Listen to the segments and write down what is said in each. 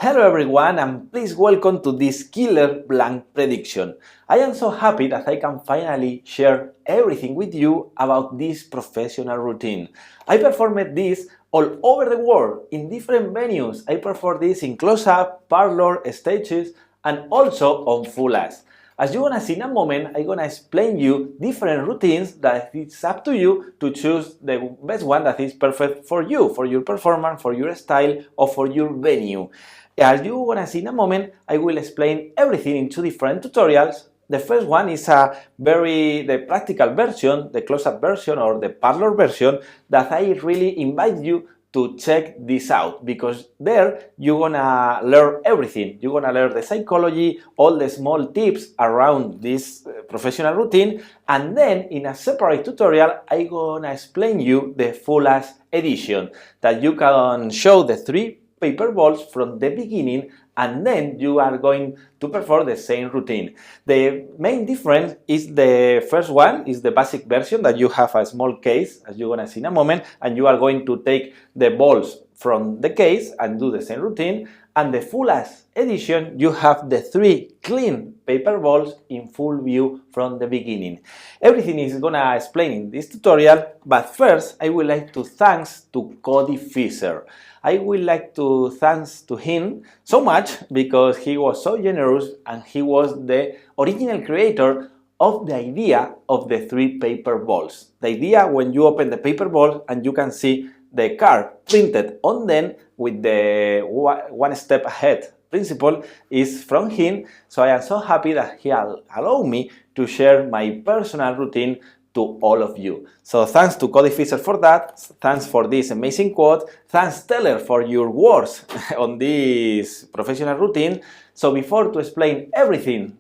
Hello everyone and please welcome to this killer blank prediction. I am so happy that I can finally share everything with you about this professional routine. I performed this all over the world in different venues. I performed this in close-up, parlor, stages and also on full ass. As you're gonna see in a moment, I'm gonna explain you different routines that it's up to you to choose the best one that is perfect for you, for your performance, for your style, or for your venue. As you're gonna see in a moment, I will explain everything in two different tutorials. The first one is the practical version, the close-up version or the parlor version that I really invite you to check this out, because there you're gonna learn everything. You're gonna learn the psychology, all the small tips around this professional routine, and then in a separate tutorial I'm gonna explain you the full ass edition that you can show the three paper balls from the beginning, and then you are going to perform the same routine. The main difference is the first one is the basic version that you have a small case, as you're gonna see in a moment, and you are going to take the balls from the case and do the same routine. And the full ass edition, you have the three clean paper balls in full view from the beginning. Everything is gonna explain in this tutorial, but first I would like to thanks to Cody Fisher. I would like to thanks to him so much because he was so generous and he was the original creator of the idea of the three paper balls. The idea when you open the paper ball and you can see the card printed on them with the one step ahead principle is from him. So I am so happy that he allowed me to share my personal routine to all of you. So thanks to Cody Fisher for that, thanks for this amazing quote, thanks Teller for your words on this professional routine. So before to explain everything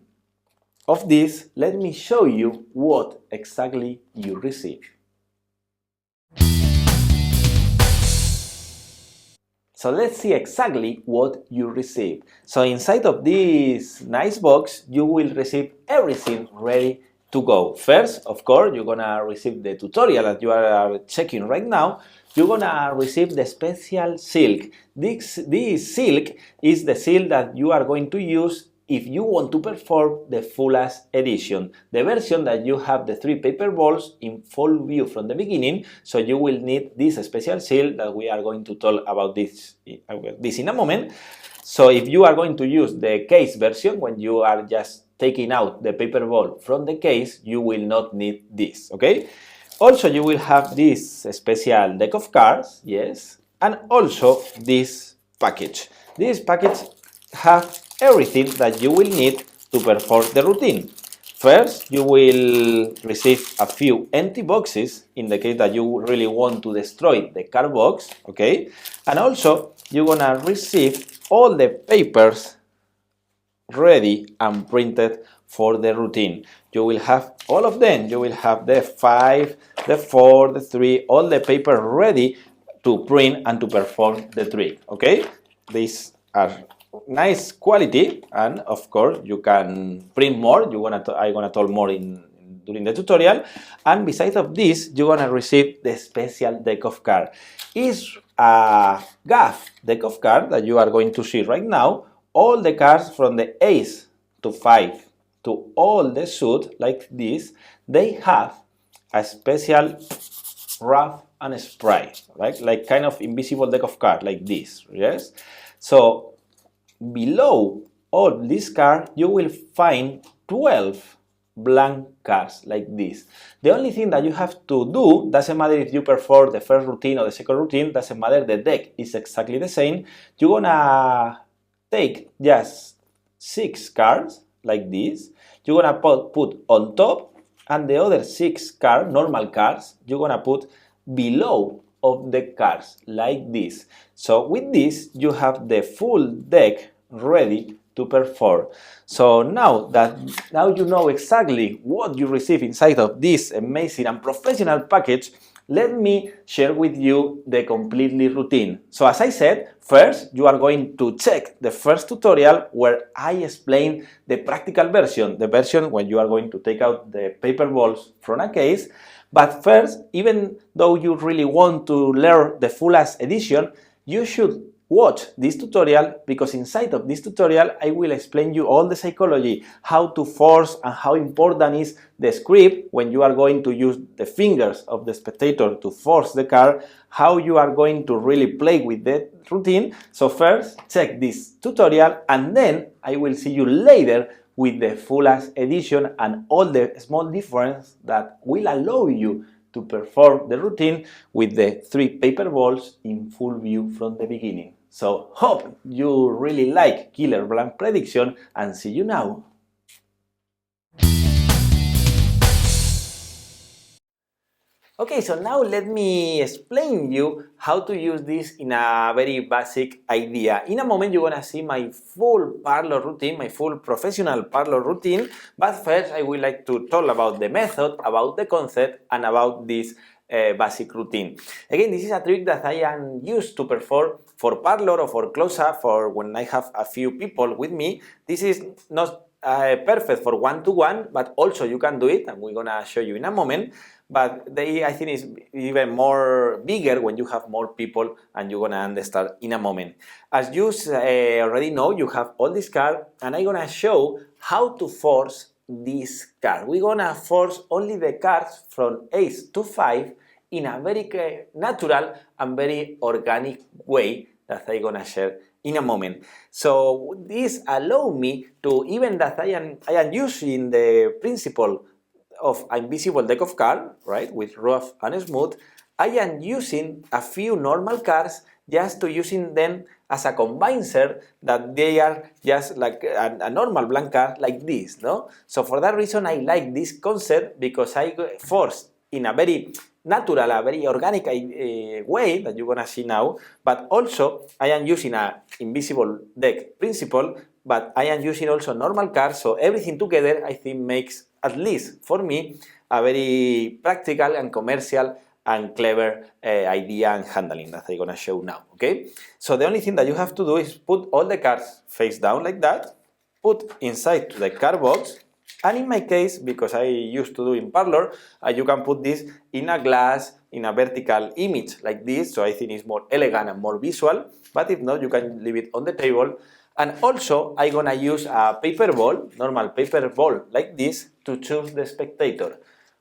of this, let me show you what exactly you receive. So let's see exactly what you receive. So inside of this nice box, you will receive everything ready to go. First, of course, you're gonna receive the tutorial that you are checking right now. You're gonna receive the special silk. This silk is the silk that you are going to use if you want to perform the full ass edition, the version that you have the three paper balls in full view from the beginning. So you will need this special silk that we are going to talk about this in a moment. So if you are going to use the case version, when you are just taking out the paper ball from the case, you will not need this, okay? Also, you will have this special deck of cards, yes, and also this package. This package have everything that you will need to perform the routine. First, you will receive a few empty boxes in the case that you really want to destroy the card box, okay? And also, you're gonna receive all the papers ready and printed for the routine. You will have all of them. You will have the 5, the 4, the 3, all the paper ready to print and to perform the trick, okay? These are nice quality, and of course you can print more. I'm gonna talk more during the tutorial. And besides of this, you're gonna receive the special deck of cards. It's a GAF deck of cards that you are going to see right now. All the cards from the ace to 5 to all the suit like this, they have a special wrap and spray, right? Like kind of invisible deck of cards like this, yes? So below all these cards, you will find 12 blank cards like this. The only thing that you have to do, doesn't matter if you perform the first routine or the second routine, doesn't matter, the deck is exactly the same. You're gonna take just 6 cards like this. You're gonna put on top, and the other 6 cards, normal cards, you're gonna put below of the cards like this. So with this, you have the full deck ready to perform. So now you know exactly what you receive inside of this amazing and professional package, let me share with you the completely routine. So as I said, first you are going to check the first tutorial where I explain the practical version, the version when you are going to take out the paper balls from a case. But first, even though you really want to learn the full ass edition, you should watch this tutorial, because inside of this tutorial I will explain you all the psychology, how to force and how important is the script when you are going to use the fingers of the spectator to force the card, how you are going to really play with the routine. So first check this tutorial and then I will see you later with the fullest edition and all the small differences that will allow you to perform the routine with the 3 paper balls in full view from the beginning. So hope you really like Killer Blank Prediction and see you now. Okay, so now let me explain you how to use this in a very basic idea. In a moment you're gonna see my full parlor routine, my full professional parlor routine, but first I would like to talk about the method, about the concept, and about this basic routine. Again, this is a trick that I am used to perform for parlor or for close-up, for when I have a few people with me. This is not perfect for one-to-one, but also you can do it, and we're gonna show you in a moment. But I think it's even more bigger when you have more people, and you're gonna understand in a moment. As you already know, you have all these cards, and I'm gonna show how to force this card. We're gonna force only the cards from ace to 5 in a very natural and very organic way that I'm gonna share in a moment. So this allow me to, even that I am using the principle of invisible deck of cards, right, with rough and smooth, I am using a few normal cards just to using them as a combiner, that they are just like a normal blank card like this, no? So for that reason I like this concept, because I force in a very natural, a very organic way that you're gonna see now, but also I am using a invisible deck principle, but I am using also normal cards, so everything together I think makes, at least for me, a very practical and commercial and clever idea and handling that I'm gonna show now, okay? So the only thing that you have to do is put all the cards face down like that, put inside the card box, and in my case, because I used to do in parlor, you can put this in a glass, in a vertical image like this, so I think it's more elegant and more visual, but if not, you can leave it on the table. And also, I'm gonna use a paper ball, normal paper ball like this, to choose the spectator,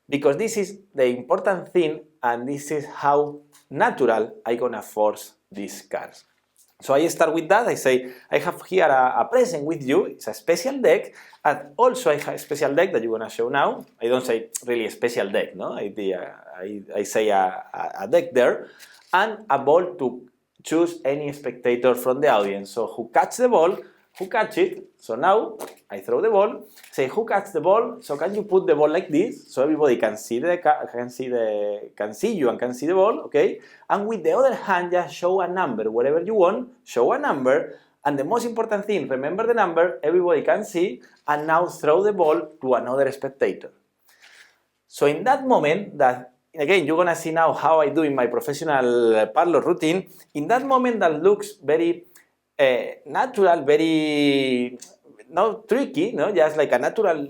because this is the important thing, and this is how natural I'm gonna force these cards. So I start with that. I say, I have here a present with you. It's a special deck, and also I have a special deck that you're gonna show now. I don't say really a special deck, no? I say a deck there, and a ball to choose any spectator from the audience. So who catch the ball, who catch it. So now I throw the ball, say who catch the ball. So can you put the ball like this, so everybody can see you and can see the ball, okay? And with the other hand, just show a number wherever you want. Show a number, and the most important thing, remember the number. Everybody can see, and now throw the ball to another spectator. So in that moment, that again you're gonna see now how I do in my professional parlor routine. In that moment, that looks very natural, very not tricky, no, just like a natural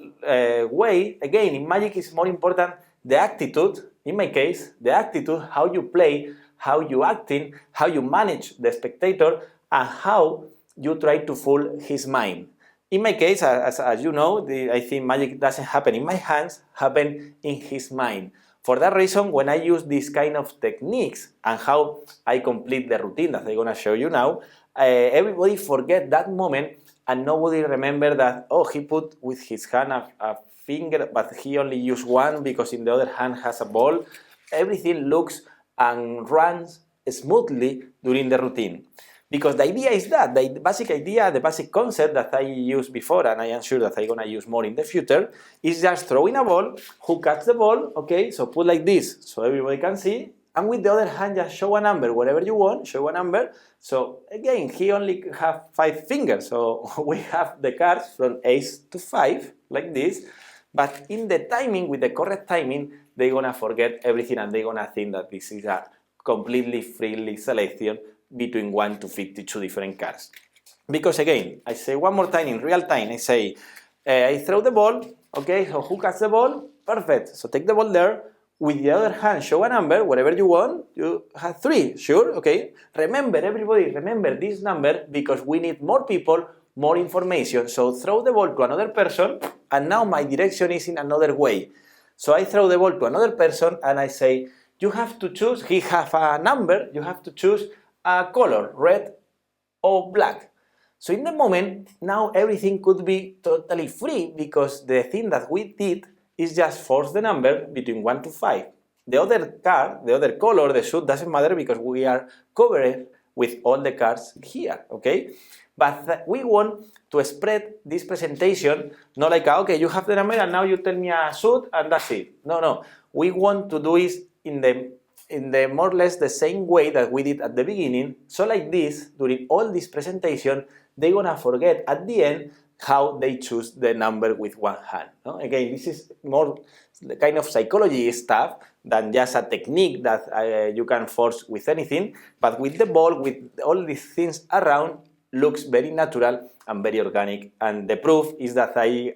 way. Again, in magic is more important the attitude. In my case, the attitude, how you play, how you acting, how you manage the spectator, and how you try to fool his mind. In my case, as you know, I think magic doesn't happen in my hands, happen in his mind. For that reason, when I use this kind of techniques and how I complete the routine that I'm gonna show you now, everybody forget that moment, and nobody remember that, oh, he put with his hand a finger, but he only used one because in the other hand has a ball. Everything looks and runs smoothly during the routine. Because the idea is that, the basic idea, the basic concept that I used before, and I am sure that I'm gonna use more in the future, is just throwing a ball, who catch the ball, okay, so put like this, so everybody can see, and with the other hand, just show a number, wherever you want, show a number. So again, he only have 5 fingers, so we have the cards from ace to 5, like this, but in the timing, with the correct timing, they're gonna forget everything, and they're gonna think that this is a completely freely selection between 1 to 52 different cards. Because again, I say one more time in real time, I say, I throw the ball, okay, so who catch the ball? Perfect, so take the ball there, with the other hand show a number, whatever you want, you have 3, sure, okay? Remember, everybody, remember this number because we need more people, more information. So throw the ball to another person, and now my direction is in another way. So I throw the ball to another person and I say, you have to choose, he have a number, you have to choose a color, red or black. So in the moment, now everything could be totally free because the thing that we did is just force the number between 1 to 5. The other card, the other color, the suit doesn't matter because we are covered with all the cards here, okay? But we want to spread this presentation, not like, okay, you have the number and now you tell me a suit and that's it. No. We want to do it in the more or less the same way that we did at the beginning. So like this, during all this presentation, they're gonna forget at the end how they choose the number with one hand. No? Again, this is more the kind of psychology stuff than just a technique that you can force with anything, but with the ball, with all these things around, looks very natural and very organic. And the proof is that I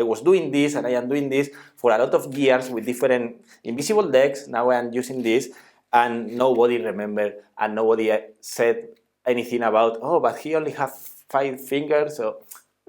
was doing this and I am doing this for a lot of years with different invisible decks. Now I am using this and nobody remembered and nobody said anything about, oh, but he only has 5 fingers. So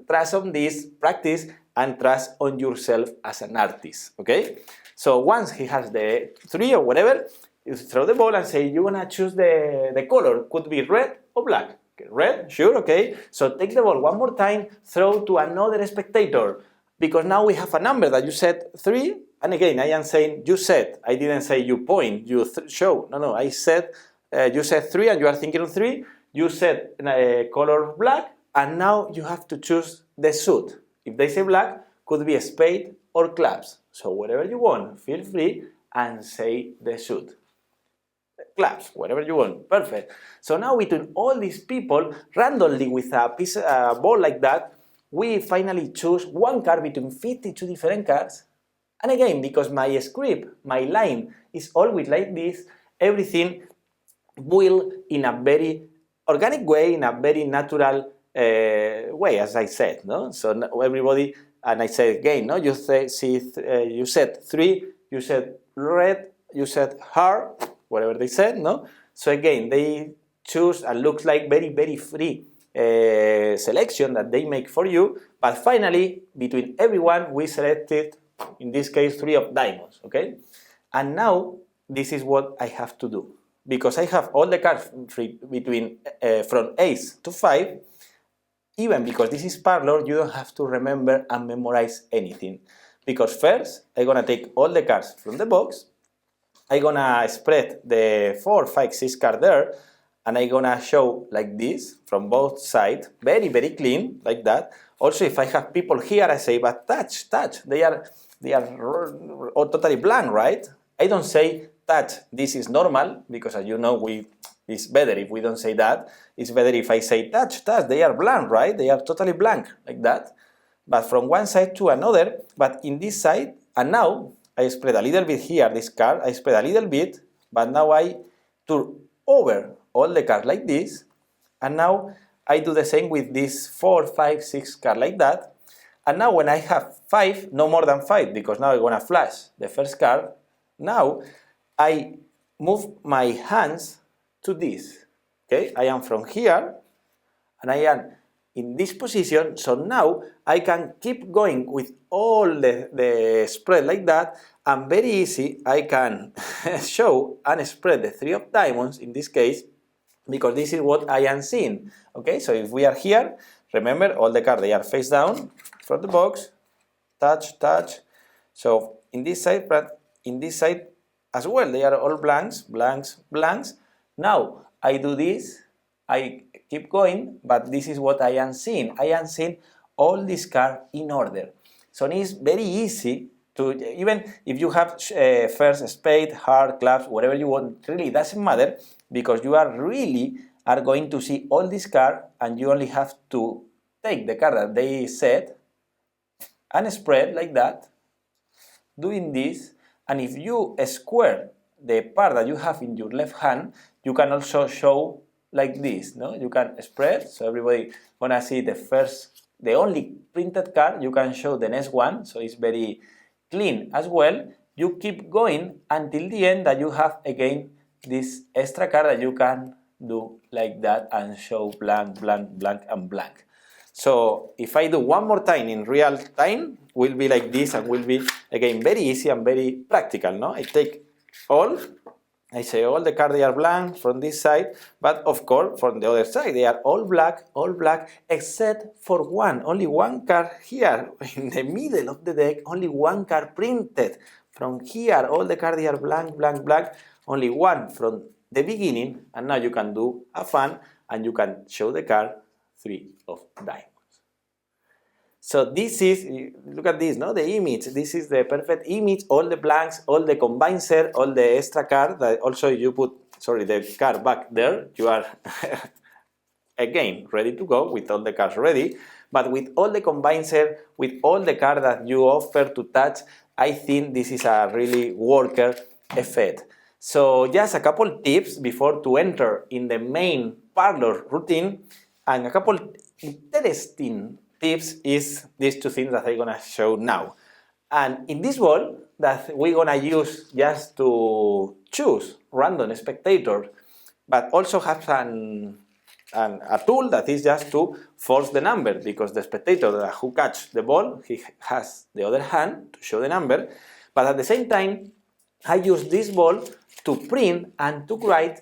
trust on this, practice, and trust on yourself as an artist, okay? So once he has the 3 or whatever, you throw the ball and say, you wanna choose the color, could be red or black. Red, sure, okay. So take the ball one more time, throw to another spectator, because now we have a number that you said 3, and again, I am saying you said, I didn't say you point, you show, no, I said, you said 3 and you are thinking of 3, you said color black, and now you have to choose the suit. If they say black, could be a spade or clubs. So whatever you want, feel free and say the suit. Clubs, whatever you want, perfect. So now between all these people, randomly with a ball like that, we finally choose one card between 52 different cards. And again, because my script, my line is always like this, everything will in a very organic way, in a very natural way, as I said, no? So everybody, and I say again, no? You said 3, you said red, you said heart, whatever they said, no? So again, they choose and looks like very, very free selection that they make for you. But finally, between everyone, we selected, in this case, 3 of diamonds, okay? And now, this is what I have to do. Because I have all the cards free between from ace to 5, even because this is parlor, you don't have to remember and memorize anything. Because first, I'm gonna take all the cards from the box, I'm gonna spread the 4, 5, 6 card there, and I'm gonna show like this from both sides, very, very clean, like that. Also, if I have people here, I say, but touch, they are totally blank, right? I don't say touch, this is normal, because as you know, it's better if we don't say that. It's better if I say touch, they are blank, right? They are totally blank, like that. But from one side to another, but in this side, and now, I spread a little bit here, this card, I spread a little bit, but now I turn over all the cards like this, and now I do the same with this 4, 5, 6 card like that, and now when I have 5, no more than 5, because now I'm gonna flash the first card, now I move my hands to this, okay? I am from here, and I am in this position, so now I can keep going with all the spread like that, and very easy I can show and spread the 3 of diamonds in this case, because this is what I am seeing. Okay, so if we are here, remember all the cards, they are face down from the box, touch, touch. So in this side, but in this side as well, they are all blanks, blanks, blanks. Now I do this, I keep going, but this is what I am seeing. I am seeing all these cards in order. So it's very easy to, even if you have first spade, heart, clubs, whatever you want, really doesn't matter, because you are going to see all these cards, and you only have to take the card that they said and spread like that, doing this, and if you square the part that you have in your left hand, you can also show like this, no? You can spread, so everybody gonna see the only printed card, you can show the next one, so it's very clean as well. you keep going until the end that you have again this extra card that you can do like that and show blank, blank, blank, and blank. So if I do one more time in real time, will be like this and will be again very easy and very practical. No, I take all. I say all the cards they are blank from this side, but of course from the other side they are all black, except for one. Only one card here in the middle of the deck. Only one card printed. From here, all the cards they are blank, blank, blank. Only one from the beginning, and now you can do a fun and you can show the card 3 of diamonds. So this is, look at this, no? The image. This is the perfect image. All the blanks, all the combined set, all the extra card. That also you put, sorry, the card back there. You are again ready to go with all the cards ready. But with all the combined set, with all the cards that you offer to touch, I think this is a really worker effect. So just a couple tips before to enter in the main parlor routine, and a couple interesting tips is these two things that I'm gonna show now. And in this ball that we're gonna use just to choose random spectators, but also have a tool that is just to force the number, because the spectator who catch the ball, he has the other hand to show the number, but at the same time, I use this ball to print and to write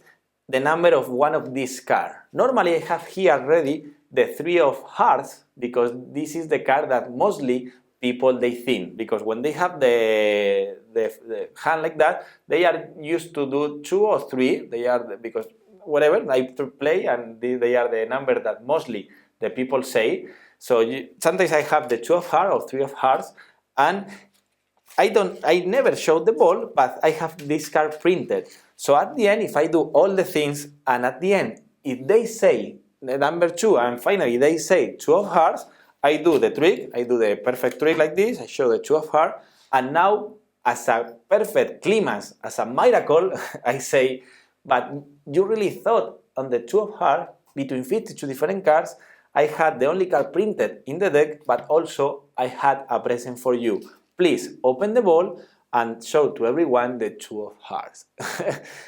the number of one of these cards. Normally I have here already the 3 of hearts, because this is the card that mostly people they think, because when they have the hand like that, they are used to do 2 or 3, they are, because whatever, I play and they are the number that mostly the people say. So sometimes I have the 2 of hearts or 3 of hearts, and I never showed the ball, but I have this card printed. So at the end, if I do all the things, and at the end, if they say the number 2, and finally they say 2 of hearts, I do the trick, I do the perfect trick like this, I show the 2 of hearts, and now as a perfect climax, as a miracle, I say, but you really thought on the 2 of hearts, between 52 different cards, I had the only card printed in the deck, but also I had a present for you. Please open the ball and show to everyone the 2 of hearts.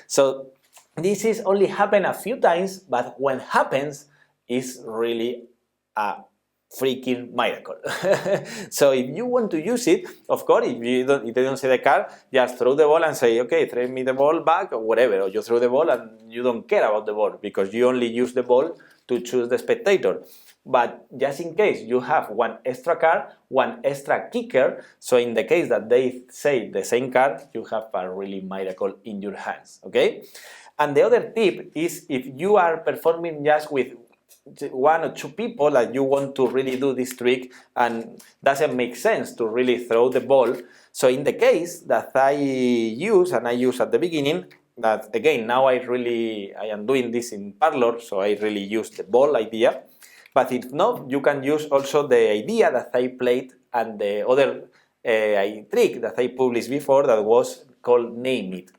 So this is only happened a few times, but when happens, it's really a freaking miracle. So if you want to use it, of course, if they don't see the card, just throw the ball and say, okay, throw me the ball back or whatever, or you throw the ball and you don't care about the ball because you only use the ball to choose the spectator. But just in case you have one extra card, one extra kicker, so in the case that they say the same card, you have a really miracle in your hands, okay? And the other tip is if you are performing just with 1 or 2 people that you want to really do this trick and doesn't make sense to really throw the ball. So in the case that I use, and I use at the beginning, that again, now I am doing this in Parlor, so I really use the ball idea. But if not, you can use also the idea that I played and the other trick that I published before that was called Name It.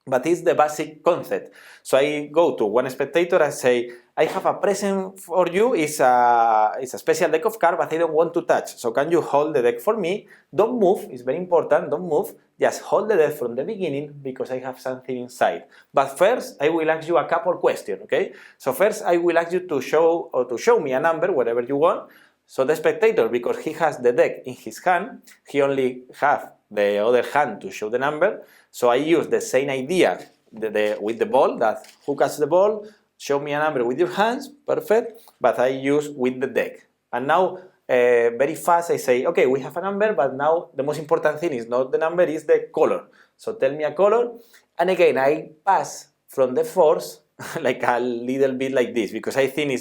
But it's the basic concept. So I go to one spectator and say, I have a present for you, it's a special deck of cards, but I don't want to touch. So can you hold the deck for me? Don't move, it's very important, don't move. Just hold the deck from the beginning because I have something inside. But first, I will ask you a couple questions, okay? So first, I will ask you to show me a number, whatever you want. So the spectator, because he has the deck in his hand, he only has the other hand to show the number. So I use the same idea with the ball, that who catches the ball, show me a number with your hands, perfect, but I use with the deck. And now, very fast, I say, okay, we have a number, but now the most important thing is not the number, is the color. So tell me a color, and again, I pass from the force like a little bit like this, because I think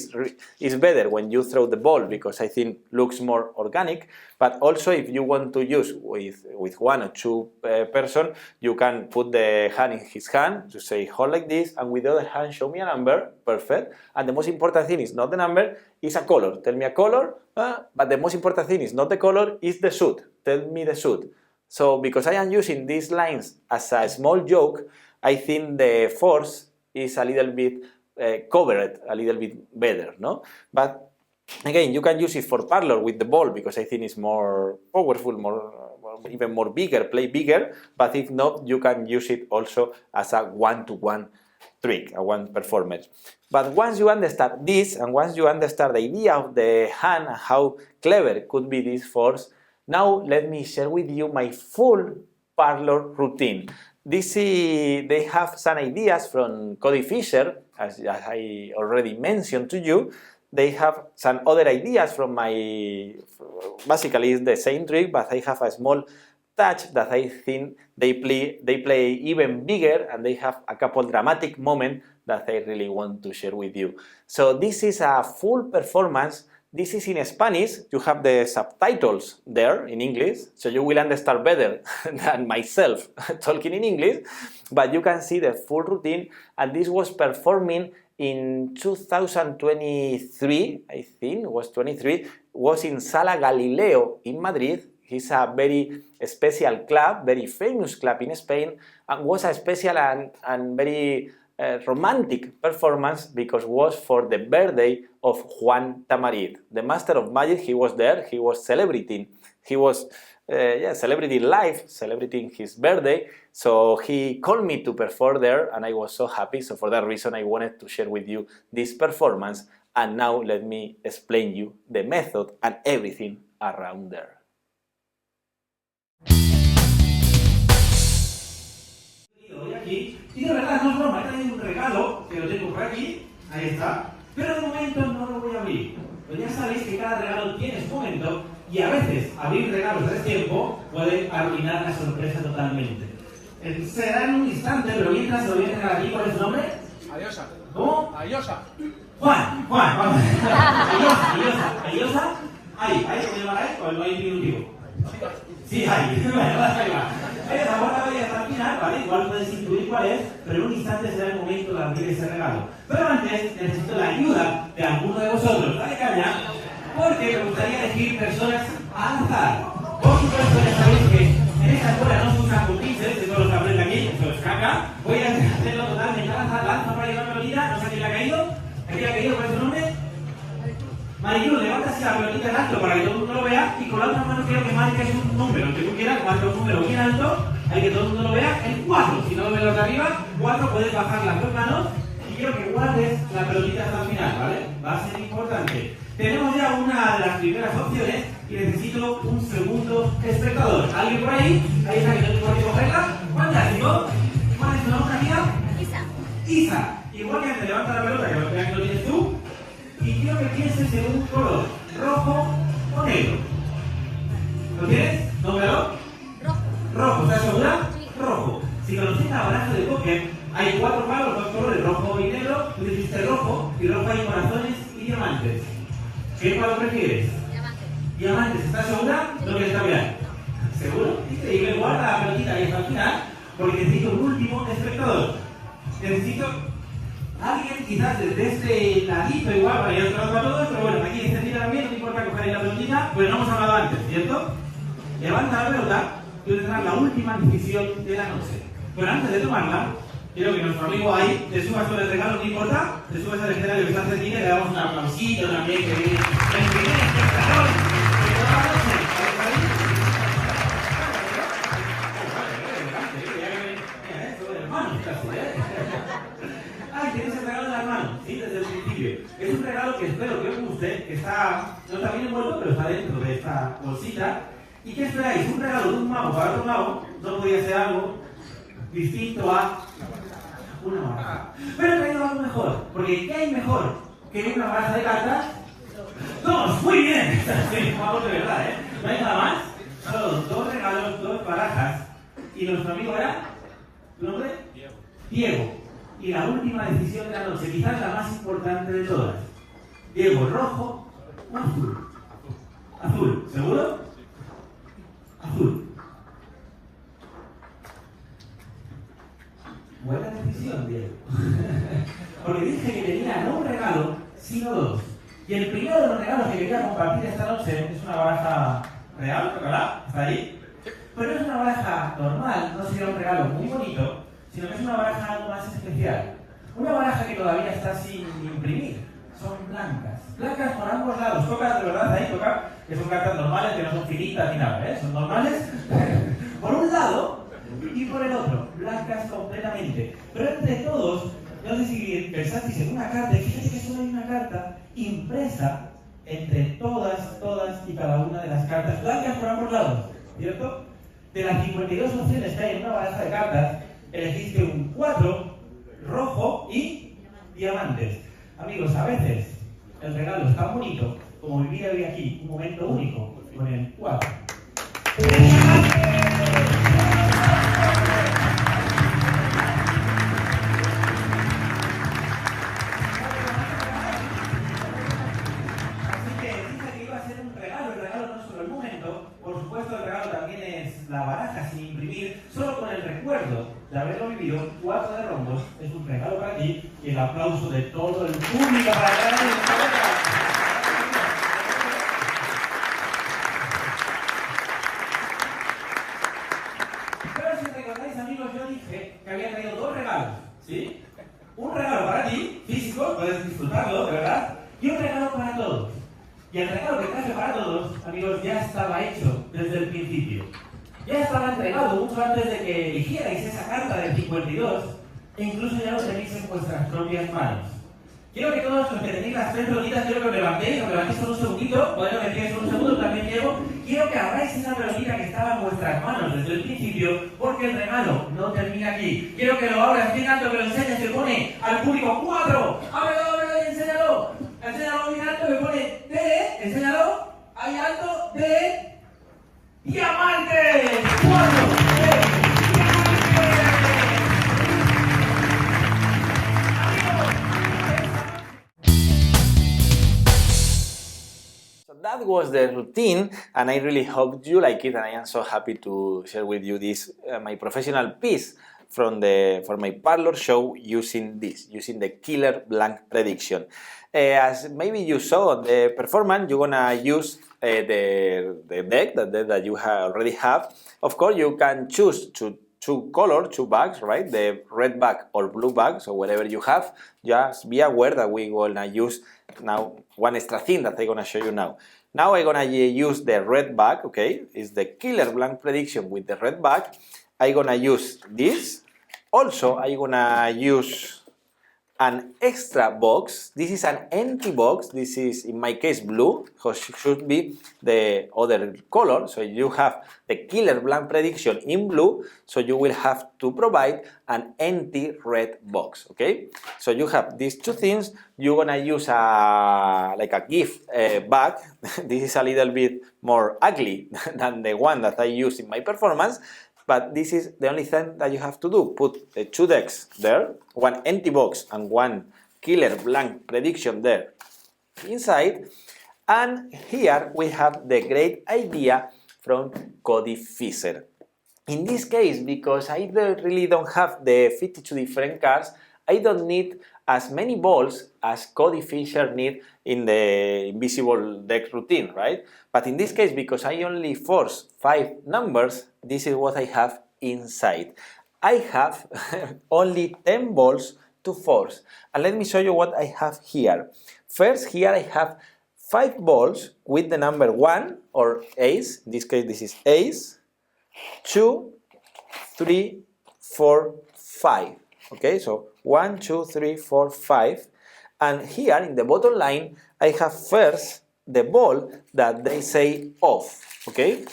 it's better when you throw the ball, because I think looks more organic. But also, if you want to use with 1 or 2 person, you can put the hand in his hand to say hold like this, and with the other hand show me a number, perfect. And the most important thing is not the number, is a color. Tell me a color, but the most important thing is not the color, is the suit. Tell me the suit. So because I am using these lines as a small joke, I think the force is a little bit covered a little bit better, no? But again, you can use it for Parlor with the ball, because I think it's more powerful, more even more bigger, play bigger, but if not, you can use it also as a one-to-one trick, a one performance. But once you understand this, and once you understand the idea of the hand and how clever could be this force, now let me share with you my full parlor routine. They have some ideas from Cody Fisher, as I already mentioned to you. They have some other ideas from basically it's the same trick, but I have a small touch that I think they play even bigger, and they have a couple dramatic moments that I really want to share with you. So this is a full performance. This is in Spanish. You have the subtitles there in English, so you will understand better than myself talking in English, but you can see the full routine, and this was performing in 2023, I think, was in Sala Galileo in Madrid. It's a very special club, very famous club in Spain, and was a special and very romantic performance because it was for the birthday of Juan Tamarit. The Master of Magic, he was there, he was celebrating live, celebrating his birthday. So he called me to perform there, and I was so happy. So for that reason, I wanted to share with you this performance. And now let me explain you the method and everything around there. Hoy aquí, y de verdad no es broma, he traído un regalo que lo tengo por aquí, ahí está, pero de momento no lo voy a abrir. Pues ya sabéis que cada regalo tiene su momento y a veces abrir regalos de tiempo puede arruinar la sorpresa totalmente. Será en un instante, pero mientras lo voy a dejar aquí. ¿Cuál es su nombre? Ayosa. ¿Cómo? Ayosa. Juan, vamos. Ayosa. Ahí, ¿puede llevar ahí? Pues no hay diminutivo. Sí, ahí. Bueno, ahí va. Ahora voy a al final, ¿vale? Igual puedes intuir cuál es, pero en un instante será el momento de abrir ese regalo. Pero antes necesito la ayuda de alguno de vosotros. Dale caña, porque me gustaría elegir personas al azar. Por supuesto, ya sabéis que en esta escuela no se usan compinches, de todos los que aprenden aquí, eso es caca. Voy a hacerlo totalmente al azar. Lanzo para llevar la pelotita, no sé a quién le ha caído. ¿A quién le ha caído? ¿Cuál es su nombre? Marilu, levanta así la pelotita en alto para que todo el mundo lo vea, y con la otra mano quiero que marques un número, el que tú quieras, marca un número bien alto, hay que todo el mundo lo vea, el 4. Si no lo ves los de arriba, 4, puedes bajar las dos manos y quiero que guardes la pelotita hasta el final, ¿vale? Va a ser importante. Tenemos ya una de las primeras opciones y necesito un segundo espectador. ¿Alguien por ahí? Ahí está, que no tengo que cogerla. Fantástico. ¿Cuál es tu nombre, amiga? Isa. Igual que antes, levanta la pelota, que lo vean que lo tienes tú. Y quiero que pienses en un color, rojo o negro. ¿Lo tienes? ¿Nómbralo? Rojo, ¿estás segura? Sí. Rojo. Si conocéis la baraja de póker, hay 4 palos, 2 colores, rojo y negro. Tú dijiste rojo, y rojo hay corazones y diamantes. ¿Qué palo prefieres? Diamantes. ¿Estás segura? No quieres cambiar. ¿Seguro? Increíble. Guarda la pelotita ahí hasta el final, porque necesito un último espectador. Necesito alguien quizás desde este ladito igual, para ir a todos, pero bueno, aquí en este también, no te importa coger ahí la pelotita, pues no hemos hablado antes, ¿cierto? Levanta la pelota y tendrás la última decisión de la noche. Pero antes de tomarla, quiero que nuestro amigo ahí te subas con el regalo, no importa, te subas al escenario que está cerquita y le damos un aplausito también, que viene el primer espectador de toda la noche. Tienes el regalo en las manos, ¿sí? Desde el principio. Es un regalo que espero que os guste, que está, no está bien envuelto, pero está dentro de esta bolsita. ¿Y qué esperáis? Un regalo de un mago para otro mago no podía ser algo distinto a una baraja. Pero he traído algo mejor, porque ¿qué hay mejor que una baraja de cartas? ¡Dos! ¡Muy bien! Sí, vamos de verdad, ¿eh? No hay nada más. Solo 2 regalos, 2 barajas. ¿Y nuestro amigo era? ¿Tu nombre? Diego. Y la última decisión de la noche, quizás la más importante de todas. Diego, ¿rojo o azul? Azul. ¿Seguro? Azul. Buena decisión, Diego. Porque dije que tenía no un regalo, sino 2. Y el primero de los regalos que quería compartir esta noche es una baraja real, ¿verdad? ¿Está ahí? Pero es una baraja normal, no sería un regalo muy bonito, sino que es una baraja algo más especial. Una baraja que todavía está sin imprimir. Son blancas. Blancas por ambos lados. Toca, de verdad, ahí toca. que son cartas normales, que no son finitas ni nada, ¿eh? Son normales por un lado y por el otro, blancas completamente. Pero entre todos, no sé si pensasteis en una carta, y fíjate que solo hay una carta impresa entre todas y cada una de las cartas blancas por ambos lados, ¿cierto? De las 52 opciones que hay en una baraja de cartas, elegiste un 4, rojo y diamantes. Amigos, a veces el regalo es tan bonito como vivir hoy aquí un momento único con el 4. La baraja sin imprimir, solo con el recuerdo de haberlo vivido, 4 de rombos, es un regalo para ti y el aplauso de todo el público para cada uno. Pero si recordáis, amigos, yo dije que había traído 2 regalos, ¿sí? Un regalo para ti, físico, puedes disfrutarlo, de verdad, y un regalo para todos. Y el regalo que traje para todos, amigos, ya estaba hecho desde el principio. Ya estaba entregado mucho antes de que eligierais esa carta del 52 e incluso ya lo tenéis en vuestras propias manos. Quiero que todos los que tenéis las 3 pelotitas, quiero que os levantéis por un segundito, podemos decir por un segundo, también llego. Quiero que abráis esa pelotita que estaba en vuestras manos desde el principio, porque el regalo no termina aquí. Quiero que lo abras bien alto, que lo enseñes, que pone al público 4. Ábrelo y enséñalo. Enséñalo bien alto, que pone D, enséñalo, ahí alto, D. ¡Diamantes! ¡4! So that was the routine, and I really hope you like it, and I am so happy to share with you this my professional piece for my parlor show using the killer blank prediction. As maybe you saw on the performance, you're gonna use the deck that you already have. Of course, you can choose two bags, right? The red bag or blue bag, so whatever you have. Just be aware that we're gonna use now one extra thing that I'm gonna show you now. Now I'm gonna use the red bag, okay? It's the killer blank prediction with the red bag. I'm gonna use this. Also, I'm gonna use an extra box. This is an empty box. This is, in my case, blue, because it should be the other color. So you have the killer blank prediction in blue, so you will have to provide an empty red box, okay? So you have these two things. You're gonna use like a gift bag. This is a little bit more ugly than the one that I use in my performance. But this is the only thing that you have to do. Put the 2 decks there, one empty box and one killer blank prediction there inside. And here we have the great idea from Cody Fisher. In this case, because I really don't have the 52 different cards, I don't need as many balls as Cody Fisher need in the invisible deck routine, right? But in this case, because I only force 5 numbers, this is what I have inside. I have only 10 balls to force. And let me show you what I have here. First, here I have 5 balls with the number 1 or ace. In this case, this is ace, 2, 3, 4, 5. Okay, so 1, 2, 3, 4, 5. And here in the bottom line, I have first the ball that they say off. Okay,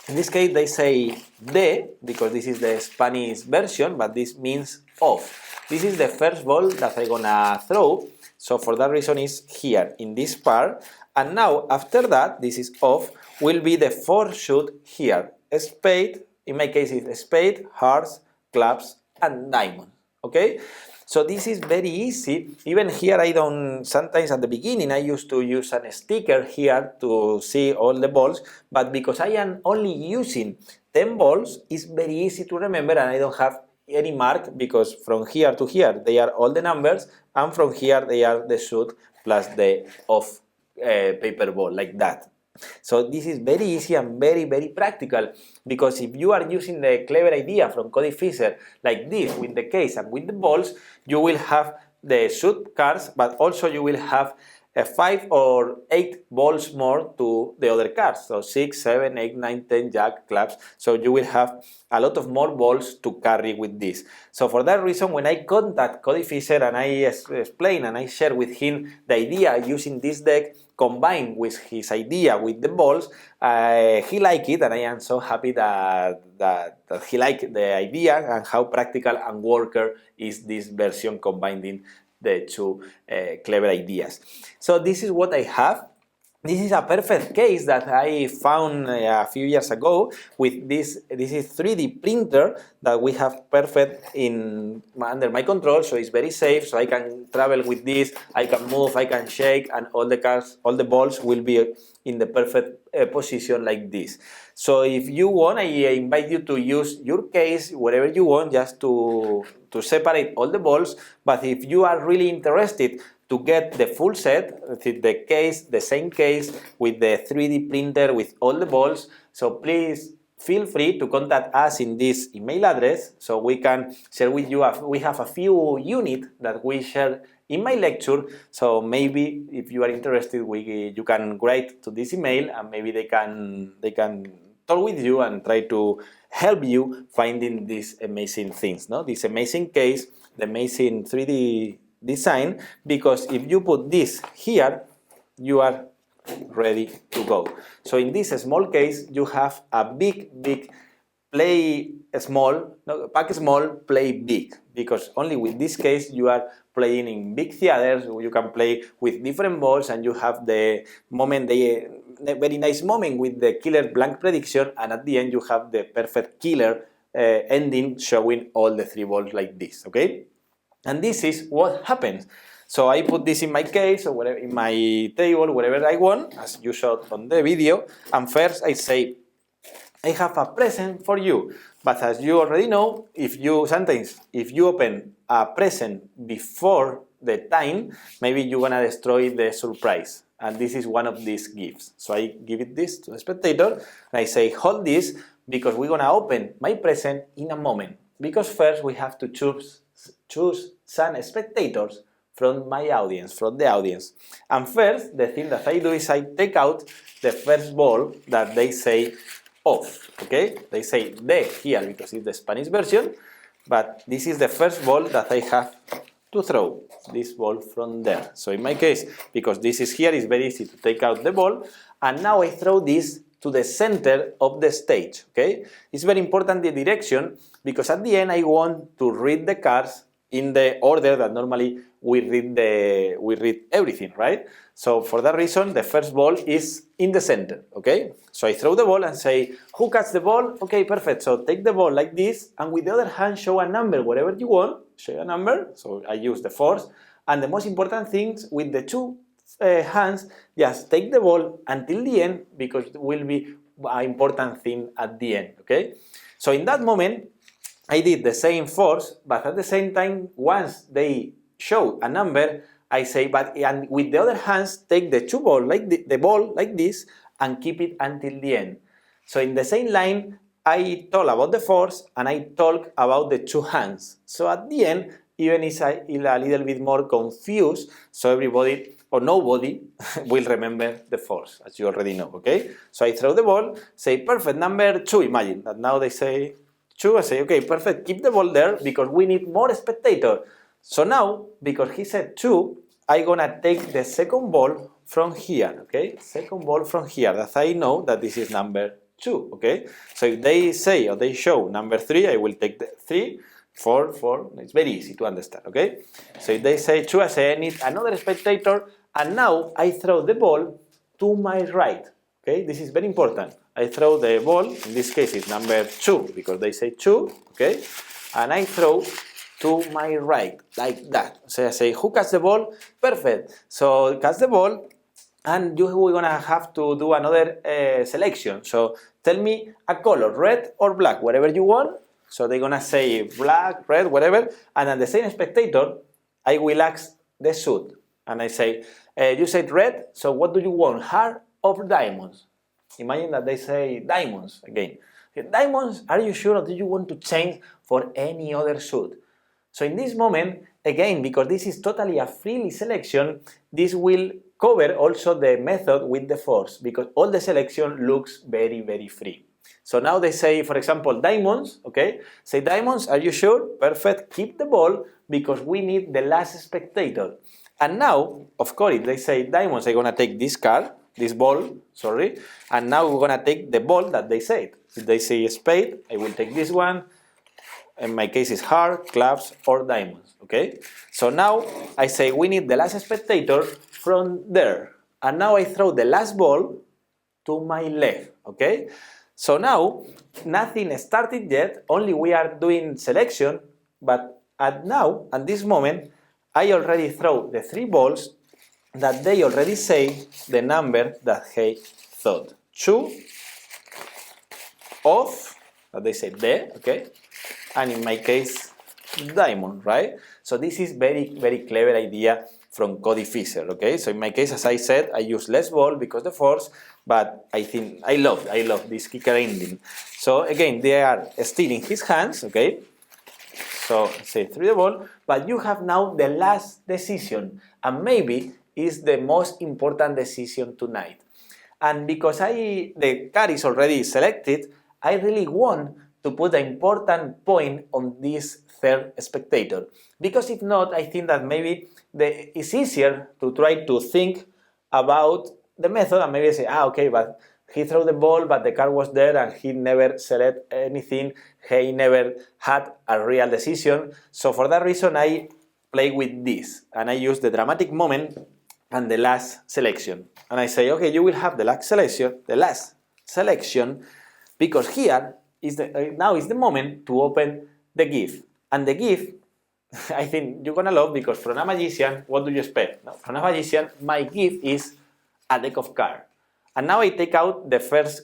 in this case they say D, because this is the Spanish version, but this means off. This is the first ball that I'm gonna throw, so for that reason is here in this part. And now after that, this is off, will be the 4 shoot here. A spade, in my case it's spade, hearts, clubs, and diamond. Okay, so this is very easy. Even here I don't, sometimes at the beginning I used to use a sticker here to see all the balls, but because I am only using 10 balls, it's very easy to remember, and I don't have any mark, because from here to here they are all the numbers, and from here they are the shoot plus the off paper ball, like that. So this is very easy and very, very practical, because if you are using the clever idea from Cody Fisher like this, with the case and with the balls, you will have the shoot cards, but also you will have 5 or 8 balls more to the other cards. So 6, 7, 8, 9, 10, jack, clubs. So you will have a lot of more balls to carry with this. So for that reason, when I contact Cody Fisher and I explain and I share with him the idea using this deck combined with his idea with the balls, he liked it, and I am so happy that he liked the idea and how practical and worker is this version combining the two clever ideas. So this is what I have. This is a perfect case that I found a few years ago with this. This is 3D printer that we have perfect under my control, so it's very safe. So I can travel with this, I can move, I can shake, and all the cards, all the balls will be in the perfect position like this. So if you want, I invite you to use your case wherever you want, just to separate all the balls. But if you are really interested to get the full set, the case, the same case with the 3D printer with all the balls, so please feel free to contact us in this email address so we can share with you. We have a few units that we share in my lecture, so maybe if you are interested, you can write to this email and maybe they can talk with you and try to help you finding these amazing things, no? This amazing case, the amazing 3D design, because if you put this here, you are ready to go. So in this small case, you have a big play small, no, pack small, play big, because only with this case you are playing in big theaters. You can play with different balls and you have the moment, the very nice moment with the killer blank prediction, and at the end you have the perfect killer ending showing all the 3 balls like this, okay? And this is what happens. So I put this in my case or whatever, in my table, wherever I want, as you saw on the video, and first I say, I have a present for you. But as you already know, if you open a present before the time, maybe you're gonna destroy the surprise. And this is one of these gifts. So I give it this to the spectator, and I say, hold this, because we're gonna open my present in a moment. Because first we have to choose some spectators from the audience. And first, the thing that I do is I take out the first ball that they say off, okay? They say de here because it's the Spanish version, but this is the first ball that I have to throw, this ball from there. So in my case, because this is here, it's very easy to take out the ball, and now I throw this to the center of the stage, okay? It's very important, the direction, because at the end I want to read the cards in the order that normally we read everything, right? So for that reason, the first ball is in the center, okay? So I throw the ball and say, who catches the ball? Okay, perfect. So take the ball like this, and with the other hand, show a number, whatever you want, show a number. So I use the force. And the most important things with the two hands, just take the ball until the end, because it will be an important thing at the end, okay? So in that moment, I did the same force, but at the same time, once they show a number, I say, and with the other hands, take the two ball like the ball like this and keep it until the end. So in the same line, I talk about the force and I talk about the two hands. So at the end, even if I'm a little bit more confused, so everybody or nobody will remember the force, as you already know, okay? So I throw the ball, say perfect, number 2, imagine that now they say 2, I say, okay, perfect, keep the ball there because we need more spectator. So now, because he said 2, I'm gonna take the second ball from here, okay? Second ball from here, that I know that this is number 2, okay? So if they say or they show number 3, I will take the 3, 4, 4, it's very easy to understand, okay? So if they say 2, I say I need another spectator, and now I throw the ball to my right, okay? This is very important. I throw the ball, in this case it's number 2, because they say 2, okay? And I throw to my right, like that. So I say, who catches the ball? Perfect. So catch the ball, and we're gonna have to do another selection. So tell me a color, red or black, whatever you want. So they're gonna say black, red, whatever, and then the same spectator, I will ask the suit. And I say, you said red, so what do you want, heart or diamonds? Imagine that they say diamonds again. Diamonds, are you sure, or do you want to change for any other suit? So in this moment, again, because this is totally a freely selection, this will cover also the method with the force, because all the selection looks very, very free. So now they say, for example, diamonds, okay? Say diamonds, are you sure? Perfect, keep the ball, because we need the last spectator. And now, of course, if they say diamonds, I'm gonna take this card, this ball, sorry, and now we're gonna take the ball that they said. If they say spade, I will take this one. In my case, it's heart, clubs, or diamonds, okay? So now I say we need the last spectator from there. And now I throw the last ball to my left, okay? So now, nothing started yet, only we are doing selection, but at this moment, I already throw the 3 balls that they already say the number that they thought. 2 of, that they say there, okay? And in my case, diamond, right? So this is very, very clever idea from Cody Fisher, okay? So in my case, as I said, I use less ball because the force, but I think I love this kicker ending. So again, they are still in his hands, okay? So say through the ball, but you have now the last decision, and maybe is the most important decision tonight. And because the card is already selected, I really want to put an important point on this third spectator. Because if not, I think that maybe it's easier to try to think about the method and maybe say, okay, but he threw the ball, but the card was there and he never select anything. He never had a real decision. So for that reason, I play with this and I use the dramatic moment and the last selection. And I say, okay, you will have the last selection, because here now is the moment to open the gift. And the gift, I think you're gonna love, because from a magician, what do you expect? No, from a magician, my gift is a deck of cards. And now I take out the first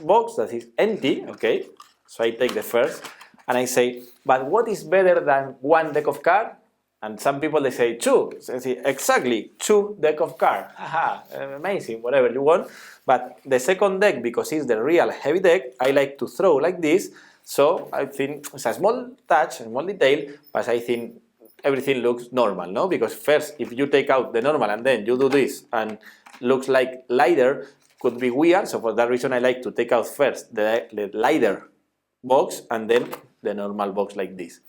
box that is empty, okay? So I take the first, and I say, but what is better than 1 deck of cards? And some people, they say 2. So I say, exactly, 2 deck of cards. Haha, amazing, whatever you want. But the second deck, because it's the real heavy deck, I like to throw like this. So I think it's a small touch, a small detail, but I think everything looks normal, no? Because first, if you take out the normal and then you do this and looks like lighter, could be weird. So for that reason, I like to take out first the lighter box and then the normal box like this.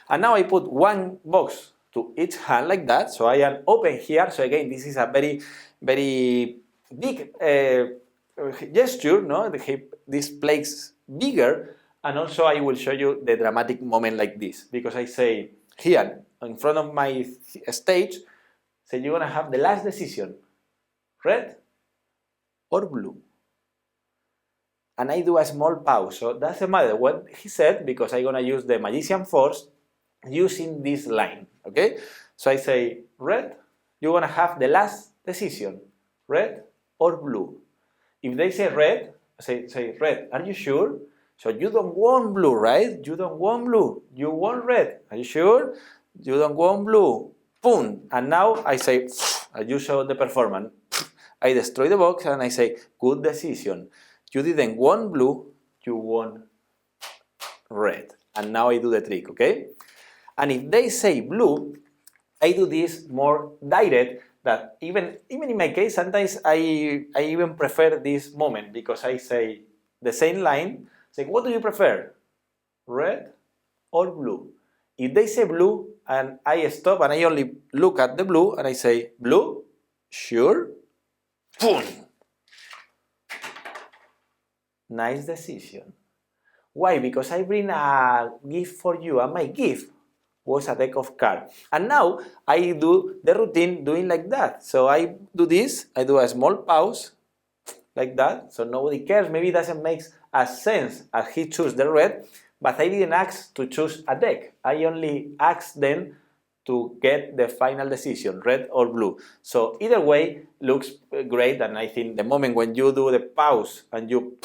And now I put 1 box to each hand like that. So I am open here. So again, this is a very, very big gesture, no? This plays bigger. And also I will show you the dramatic moment like this, because I say here in front of my stage, so you're gonna have the last decision, red or blue. And I do a small pause, so doesn't matter what he said, because I'm gonna use the magician force using this line, okay? So I say red, you're gonna have the last decision, red or blue. If they say red, say red, are you sure? So you don't want blue, right? You don't want blue, you want red. Are you sure? You don't want blue. Boom. And now I say, you show the performance. I destroy the box and I say, good decision. You didn't want blue, you want red. And now I do the trick, okay? And if they say blue, I do this more direct. That even in my case, sometimes I even prefer this moment, because I say the same line. Say, what do you prefer? Red or blue? If they say blue and I stop and I only look at the blue and I say, blue? Sure? Boom! Nice decision. Why? Because I bring a gift for you, and my gift was a deck of cards. And now I do the routine doing like that. So I do this, I do a small pause, like that, so nobody cares. Maybe it doesn't make a sense as he chose the red, but I didn't ask to choose a deck. I only asked them to get the final decision, red or blue. So either way looks great, and I think the moment when you do the pause and you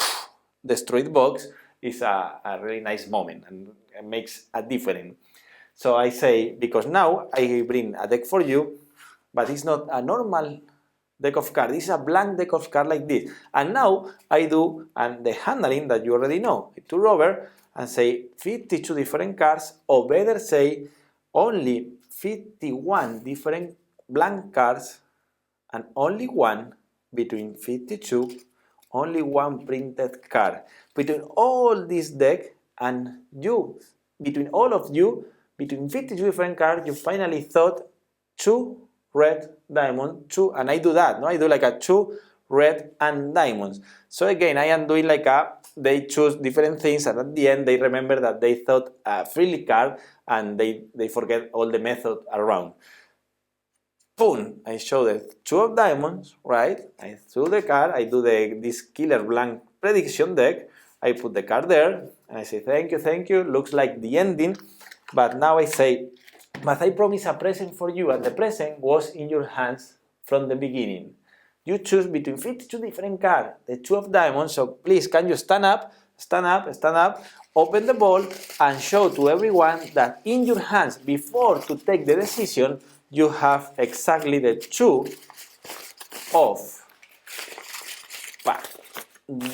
destroy the box is a really nice moment, and it makes a difference. So I say, because now I bring a deck for you, but it's not a normal deck of cards. This is a blank deck of cards like this. And now I do the handling that you already know. To Robert and say 52 different cards, or better say only 51 different blank cards and only one between 52, only one printed card. Between all this deck and you, between all of you, between 52 different cards, you finally thought 2 red diamond, 2, and I do that, no? I do like a 2 red and diamonds. So again, I am doing like they choose different things, and at the end they remember that they thought a freely card and they forget all the method around. Boom, I show the 2 of diamonds, right? I threw the card, I do this killer blank prediction deck, I put the card there, and I say thank you, looks like the ending, but now I say, but I promise a present for you, and the present was in your hands from the beginning. You choose between 52 different cards, the 2 of diamonds, so please can you stand up, open the ball, and show to everyone that in your hands, before to take the decision, you have exactly the 2 of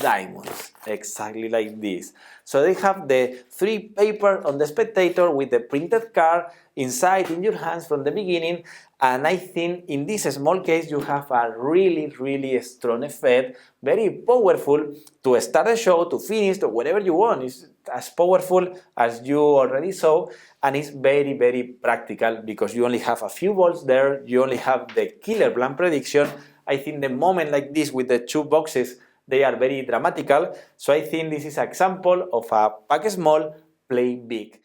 diamonds, exactly like this. So they have the 3 paper on the spectator with the printed card inside in your hands from the beginning, and I think in this small case you have a really strong effect, very powerful to start the show, to finish, to whatever you want. It's as powerful as you already saw, and it's very practical because you only have a few balls there, you only have the killer blank prediction. I think the moment like this with the 2 boxes, they are very dramatical, so I think this is an example of a pack small, play big.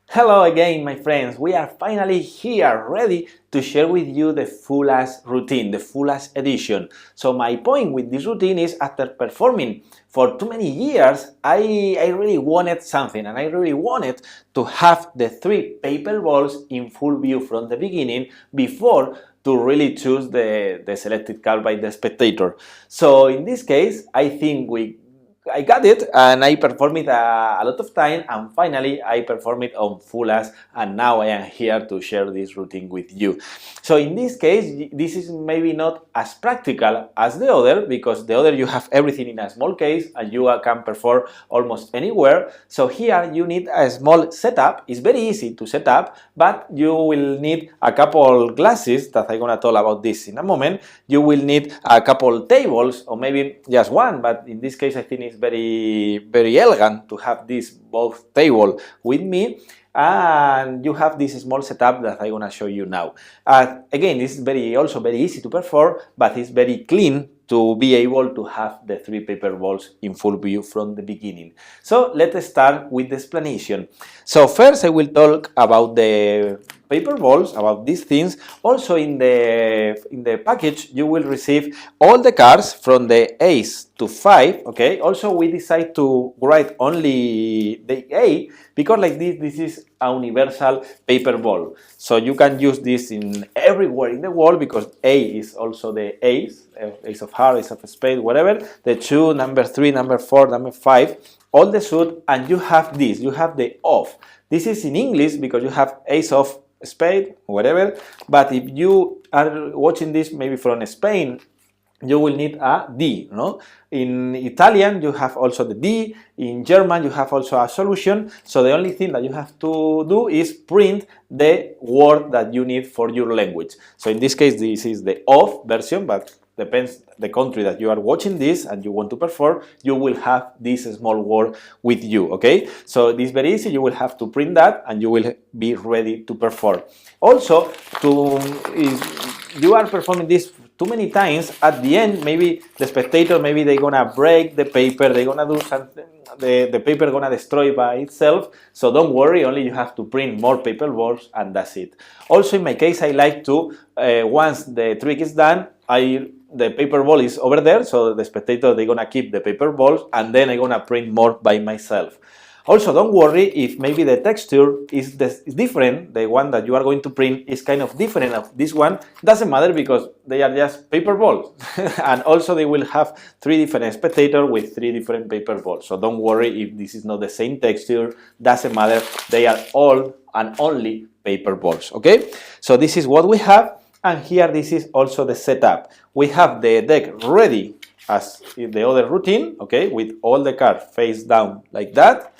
Hello again, my friends. We are finally here, ready to share with you the full-as routine, the full-as edition. So my point with this routine is, after performing for too many years, I really wanted something, and I really wanted to have the 3 paper balls in full view from the beginning before to really choose the selected card by the spectator. So in this case, I think I got it, and I performed it a lot of time, and finally I performed it on full-as, and now I am here to share this routine with you. So in this case, this is maybe not as practical as the other, because the other you have everything in a small case and you can perform almost anywhere. So here you need a small setup. It's very easy to set up, but you will need a couple glasses that I'm gonna talk about this in a moment. You will need a couple tables, or maybe just one, but in this case I think it's very elegant to have this both table with me, and you have this small setup that I'm gonna show you now. Again, this is also very easy to perform, but it's very clean to be able to have the 3 paper balls in full view from the beginning. So let's start with the explanation. So first I will talk about the paper balls, about these things. Also in the package you will receive all the cards from the ace to 5, okay? Also we decide to write only the A, because like this is a universal paper ball. So you can use this in everywhere in the world, because A is also the ace, ace of hearts, ace of spades, whatever, the 2, number 3, number 4, number 5, all the suit, and you have this, you have the off. This is in English because you have ace of spade, whatever, but if you are watching this maybe from Spain, you will need a D, no? In Italian you have also the D, in German you have also a solution, so the only thing that you have to do is print the word that you need for your language. So in this case this is the off version, but depends the country that you are watching this and you want to perform, you will have this small word with you, okay? So this is very easy, you will have to print that and you will be ready to perform. Also, if you are performing this too many times, at the end maybe the spectator, maybe they're gonna break the paper, they're gonna do something, the paper gonna destroy by itself, so don't worry, only you have to print more paper balls and that's it. Also in my case I like to, once the trick is done, the paper ball is over there, so the spectator, they're gonna keep the paper balls, and then I'm gonna print more by myself. Also, don't worry if maybe the texture is different, the one that you are going to print is kind of different of this one, doesn't matter because they are just paper balls. And also they will have 3 different spectators with 3 different paper balls, so don't worry if this is not the same texture, doesn't matter, they are all and only paper balls, okay? So this is what we have. And here this is also the setup. We have the deck ready as in the other routine, okay, with all the cards face down like that.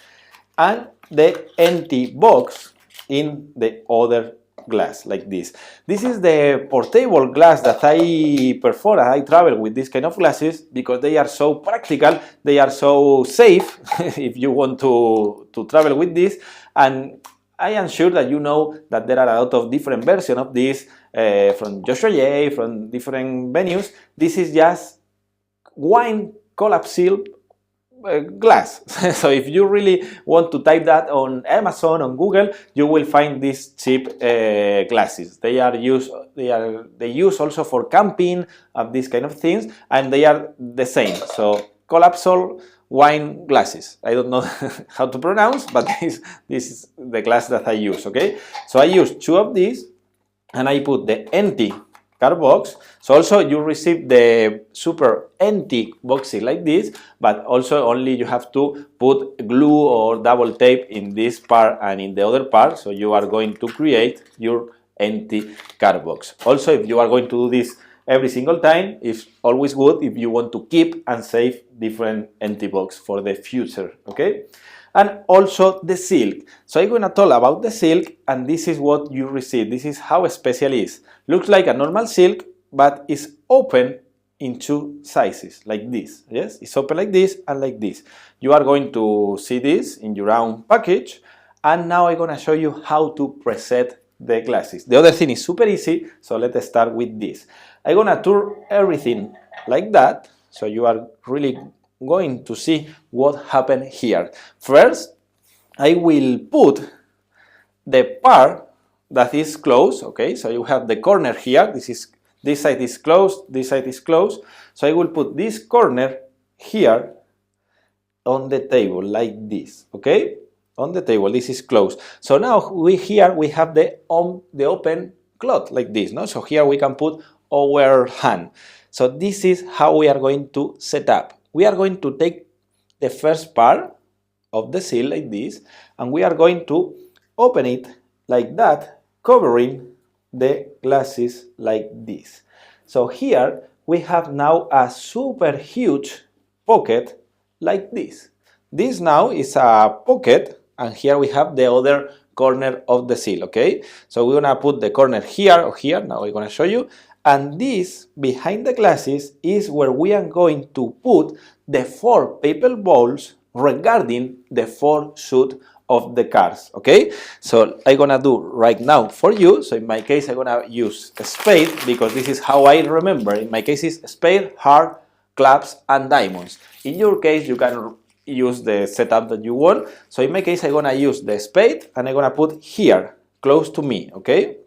and the empty box in the other glass, like this. This is the portable glass that I prefer. I travel with this kind of glasses because they are so practical, they are so safe if you want to travel with this. And I am sure that you know that there are a lot of different versions of this from Joshua J, from different venues. This is just wine collapse seal glass. So if you really want to type that on Amazon, on Google, you will find these cheap glasses. They use also for camping of these kind of things, and they are the same. So collapsal wine glasses. I don't know how to pronounce, but this is the glass that I use. Okay, so I use 2 of these, and I put the empty card box. So also you receive the super empty boxes like this, but also only you have to put glue or double tape in this part and in the other part. So you are going to create your empty card box. Also, if you are going to do this every single time, it's always good if you want to keep and save different empty box for the future. Okay. And also the silk. So I'm gonna talk about the silk, and this is what you receive. This is how special it is. Looks like a normal silk, but it's open in 2 sizes, like this. Yes, it's open like this and like this. You are going to see this in your own package, and now I'm gonna show you how to preset the glasses. The other thing is super easy, so let's start with this. I'm gonna turn everything like that, so you are really going to see what happened here. First, I will put the part that is closed. Okay, so you have the corner here. This side is closed, this side is closed. So I will put this corner here on the table like this. Okay, on the table, this is closed. So now we have the open cloth like this. No, so here we can put our hand. So this is how we are going to set up. We are going to take the first part of the seal like this, and we are going to open it like that, covering the glasses like this. So here we have now a super huge pocket like this. This now is a pocket, and here we have the other corner of the seal. Okay, so we're gonna put the corner here or here. Now we're gonna show you. And this, behind the glasses, is where we are going to put the 4 paper balls regarding the 4 suit of the cards. Okay, so I'm gonna do right now for you. So in my case, I'm gonna use a spade because this is how I remember. In my case, it's spade, heart, clubs, and diamonds. In your case, you can use the setup that you want. So in my case, I'm gonna use the spade, and I'm gonna put here, close to me. Okay,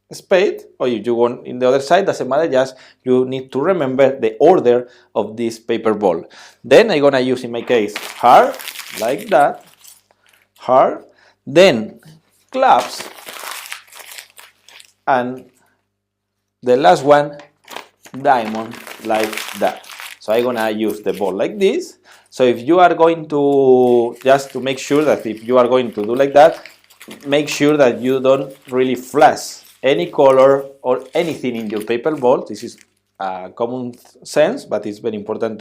spade, or if you want in the other side, doesn't matter, just you need to remember the order of this paper ball. Then I'm gonna use, in my case, heart, like that, heart, then clubs, and the last one, diamond, like that. So I'm gonna use the ball like this. So if you are going to, just to make sure that if you are going to do like that, make sure that you don't really flash any color or anything in your paper ball. This is common sense, but it's very important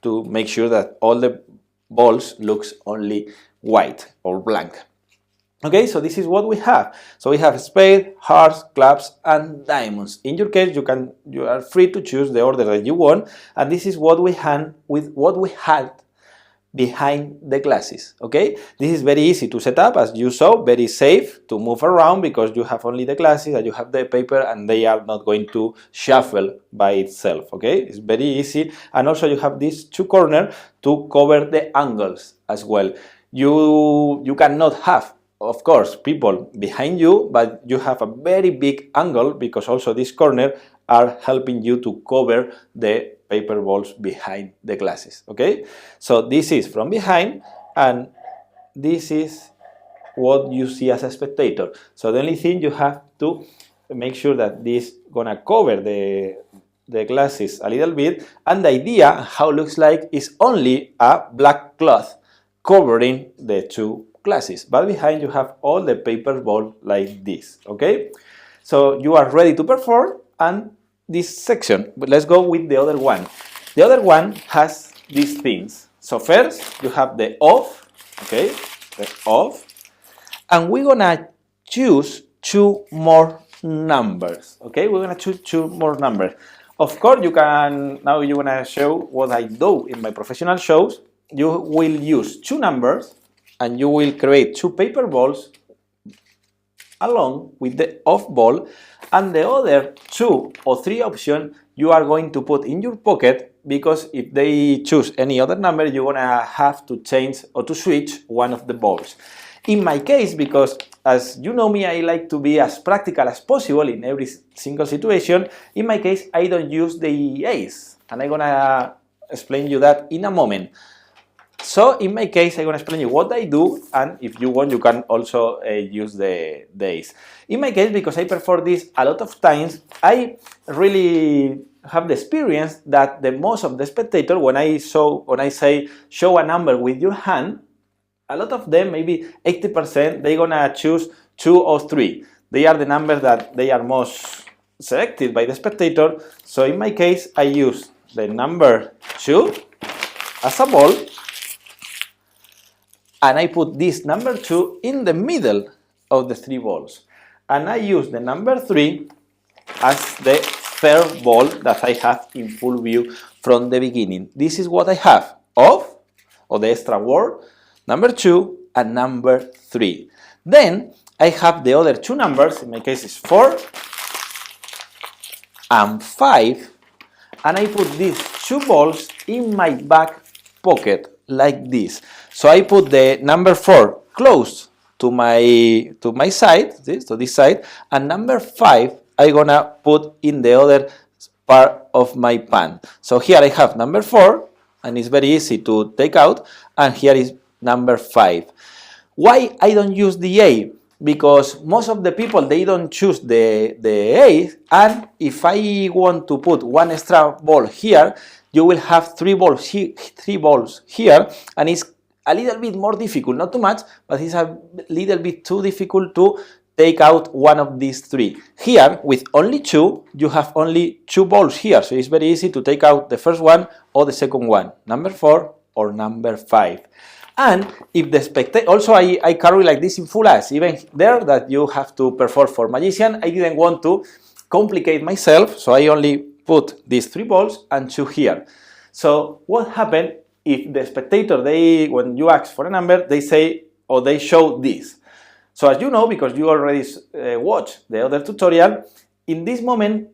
to make sure that all the balls looks only white or blank. Okay, so this is what we have. So we have spade, hearts, clubs, and diamonds. In your case, you are free to choose the order that you want, and this is what we had behind the glasses. Okay, this is very easy to set up, as you saw, very safe to move around because you have only the glasses and you have the paper, and they are not going to shuffle by itself. Okay, it's very easy, and also you have these 2 corners to cover the angles as well. You cannot have, of course, people behind you, but you have a very big angle because also this corner are helping you to cover the paper balls behind the glasses. Okay, so this is from behind, and this is what you see as a spectator. So the only thing you have to make sure that this gonna cover the glasses a little bit, and the idea how it looks like is only a black cloth covering the 2 glasses, but behind you have all the paper ball like this. Okay, so you are ready to perform and this section, but let's go with the other one. The other one has these things. So first you have the off. Okay, the off, and we're gonna choose 2 more numbers. Okay, we're gonna choose 2 more numbers. Of course, you can, now you're gonna show what I do in my professional shows. You will use 2 numbers and you will create 2 paper balls along with the off ball, and the other 2 or 3 options you are going to put in your pocket, because if they choose any other number, you're gonna have to change or to switch one of the balls. In my case, because as you know me, I like to be as practical as possible in every single situation, in my case, I don't use the ace, and I'm gonna explain you that in a moment. So in my case, I'm gonna explain you what I do, and if you want, you can also use the ace. In my case, because I perform this a lot of times, I really have the experience that the most of the spectators, when I say show a number with your hand, a lot of them, maybe 80%, they're gonna choose 2 or 3. They are the numbers that they are most selected by the spectator. So in my case, I use the number 2 as a ball, and I put this number 2 in the middle of the 3 balls. And I use the number 3 as the third ball that I have in full view from the beginning. This is what I have: off, or the extra word, number 2, and number 3. Then I have the other 2 numbers, in my case it's 4 and 5, and I put these 2 balls in my back pocket like this. So I put the number 4 close to my side, to this side, and number 5 I'm gonna put in the other part of my pan. So here I have number 4, and it's very easy to take out, and here is number 5. Why I don't use the A? Because most of the people, they don't choose the A, and if I want to put one extra ball here, you will have 3 balls here, and it's a little bit more difficult, not too much, but it's a little bit too difficult to take out one of these 3. Here, with only 2, you have only 2 balls here, so it's very easy to take out the first one or the second one, number 4 or number 5. And if the spectator, also I carry like this in full as, even there that you have to perform for magician, I didn't want to complicate myself, so I only put these 3 balls and 2 here. So what happened if the spectator, when you ask for a number, they say, or they show this. So as you know, because you already watched the other tutorial, in this moment,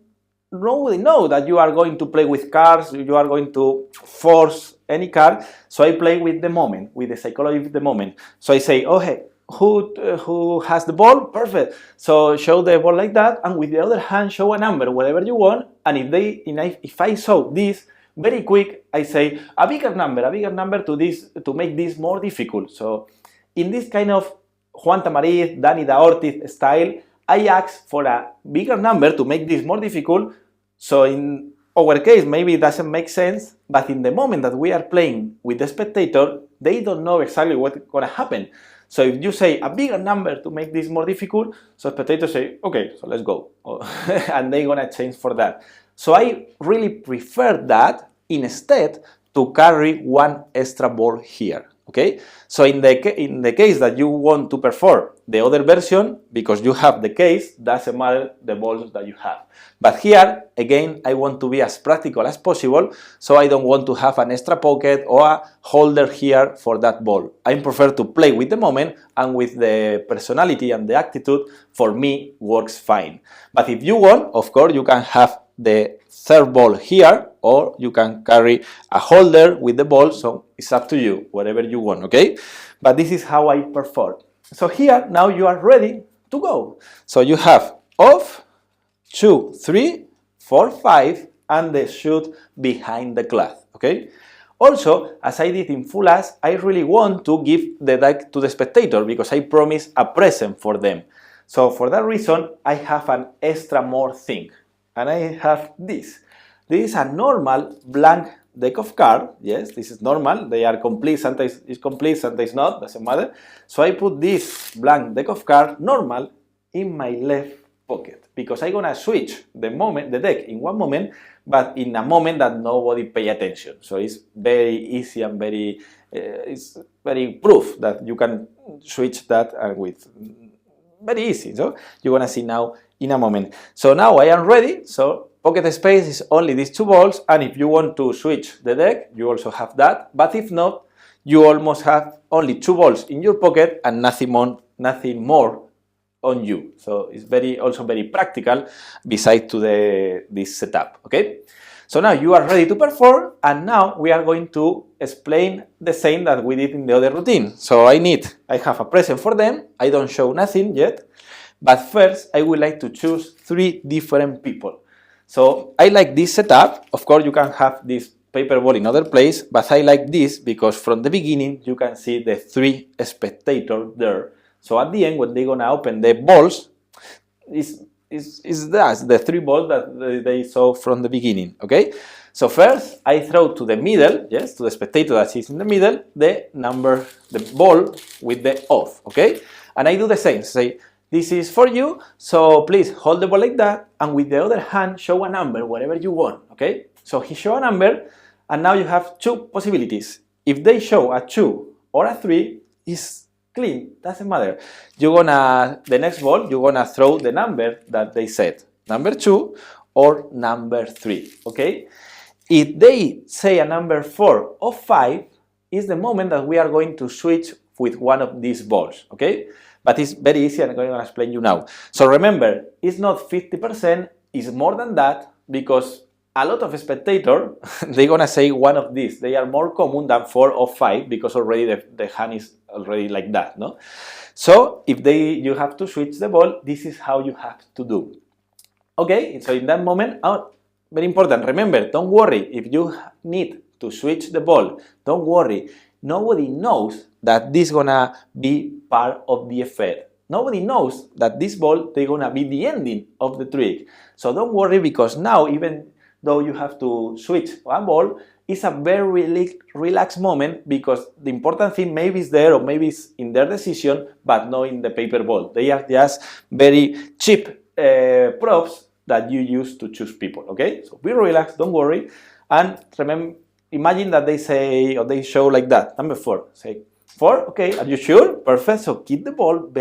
nobody knows that you are going to play with cards, you are going to force any card. So I play with the moment, with the psychology of the moment. So I say, oh hey, who has the ball? Perfect. So show the ball like that, and with the other hand show a number, whatever you want. And if I show this very quick, I say a bigger number to make this more difficult. So in this kind of Juan Tamariz, Dani Da Ortiz style, I ask for a bigger number to make this more difficult. So in our case, maybe it doesn't make sense, but in the moment that we are playing with the spectator, they don't know exactly what's gonna happen. So if you say a bigger number to make this more difficult, so spectators say, okay, so let's go. And they're gonna change for that. So I really prefer that instead to carry one extra ball here. Okay, so in the case that you want to perform the other version, because you have the case, doesn't matter the balls that you have. But here, again, I want to be as practical as possible, so I don't want to have an extra pocket or a holder here for that ball. I prefer to play with the moment, and with the personality and the attitude, for me, works fine. But if you want, of course, you can have the third ball here, or you can carry a holder with the ball, so it's up to you, whatever you want, okay? But this is how I perform. So here, now you are ready to go. So you have off, 2, 3, 4, 5, and the shoot behind the cloth, okay? Also, as I did in full as, I really want to give the deck to the spectator, because I promise a present for them. So for that reason, I have an extra more thing, and I have this. This is a normal blank deck of cards. Yes, this is normal. They are complete. Sometimes it's complete, sometimes not. Doesn't matter. So I put this blank deck of cards, normal, in my left pocket, because I'm gonna switch the deck in one moment, but in a moment that nobody pay attention. So it's very easy and it's very proof that you can switch that with very easy. So you're gonna see now in a moment. So now I am ready. So pocket space is only these two balls, and if you want to switch the deck, you also have that. But if not, you almost have only two balls in your pocket and nothing more on you. So it's also very practical besides to this setup. Okay. So now you are ready to perform, and now we are going to explain the same that we did in the other routine. So I have a present for them. I don't show nothing yet, but first I would like to choose 3 different people. So I like this setup. Of course, you can have this paper ball in other place, but I like this because from the beginning you can see the 3 spectators there. So at the end, when they're gonna open the balls, is the 3 balls that they saw from the beginning. Okay. So first I throw to the middle, yes, to the spectator that is in the middle, the ball with the off. Okay. And I do the same. Say, this is for you, so please hold the ball like that, and with the other hand show a number, whatever you want. Okay. So he show a number, and now you have 2 possibilities. If they show a 2 or a 3, it's clean, doesn't matter. The next ball, you're gonna throw the number that they said, number 2 or number 3. Okay. If they say a number 4 or 5, is the moment that we are going to switch with one of these balls. Okay. But it's very easy, and I'm going to explain you now. So remember, it's not 50%, it's more than that, because a lot of spectators, they're going to say one of these. They are more common than 4 or 5, because already the hand is already like that, no? So if you have to switch the ball, this is how you have to do. Okay, so in that moment, very important, remember, don't worry, if you need to switch the ball, don't worry. Nobody knows that this is gonna be part of the effect. Nobody knows that this ball, they're gonna be the ending of the trick. So don't worry, because now, even though you have to switch one ball, it's a very relaxed moment, because the important thing maybe is there, or maybe it's in their decision, but not in the paper ball. They are just very cheap props that you use to choose people. Okay, so be relaxed, don't worry, and remember. Imagine that they say, or they show like that, number 4. Say, 4, okay, are you sure? Perfect. So keep the ball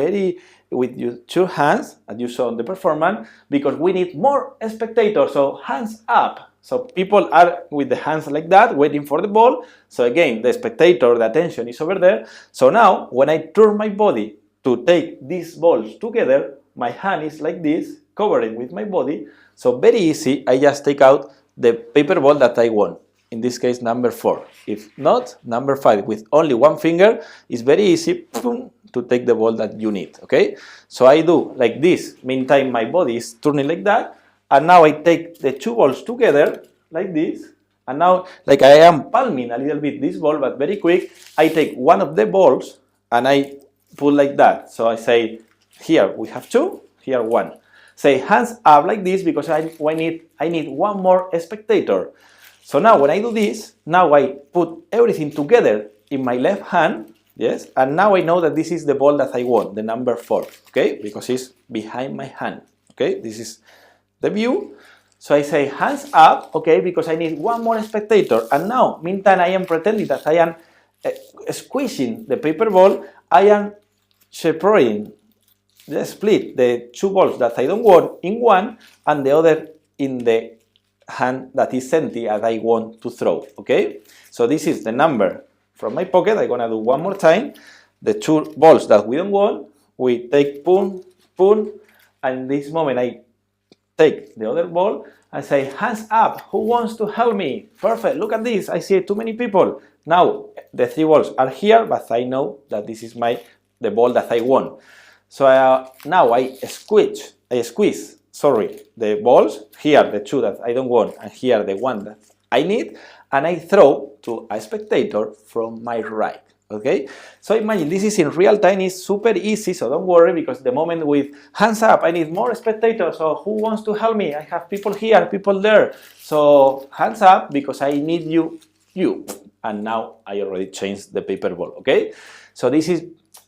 with your 2 hands, as you saw in the performance, because we need more spectators. So hands up. So people are with the hands like that, waiting for the ball. So again, the spectator, the attention is over there. So now, when I turn my body to take these balls together, my hand is like this, covering with my body. So very easy, I just take out the paper ball that I want. In this case, number 4. If not, number 5. With only one finger, it's very easy to take the ball that you need. Okay? So I do like this. Meantime, my body is turning like that. And now I take the 2 balls together, like this. And now, like I am palming a little bit this ball, but very quick, I take one of the balls and I pull like that. So I say, here we have 2, here 1. Say hands up like this, because I need one more spectator. So now when I do this, now I put everything together in my left hand, yes, and now I know that this is the ball that I want, the number 4, okay, because it's behind my hand, okay, this is the view. So I say hands up, okay, because I need one more spectator, and now, meantime, I am pretending that I am squeezing the paper ball, I am separating, split the 2 balls that I don't want in one, and the other in the hand that is empty as I want to throw. Okay, so this is the number from my pocket. I'm gonna do one more time. The 2 balls that we don't want, we take boom, boom, and this moment I take the other ball and say hands up, who wants to help me? Perfect, look at this, I see too many people. Now the 3 balls are here, but I know that this is the ball that I want. So now I squeeze the balls, here the 2 that I don't want, and here the 1 that I need, and I throw to a spectator from my right. Okay, so imagine this is in real time, it's super easy, so don't worry, because the moment with hands up, I need more spectators, so who wants to help me? I have people here, people there, so hands up, because I need you, and now I already changed the paper ball. Okay, so this is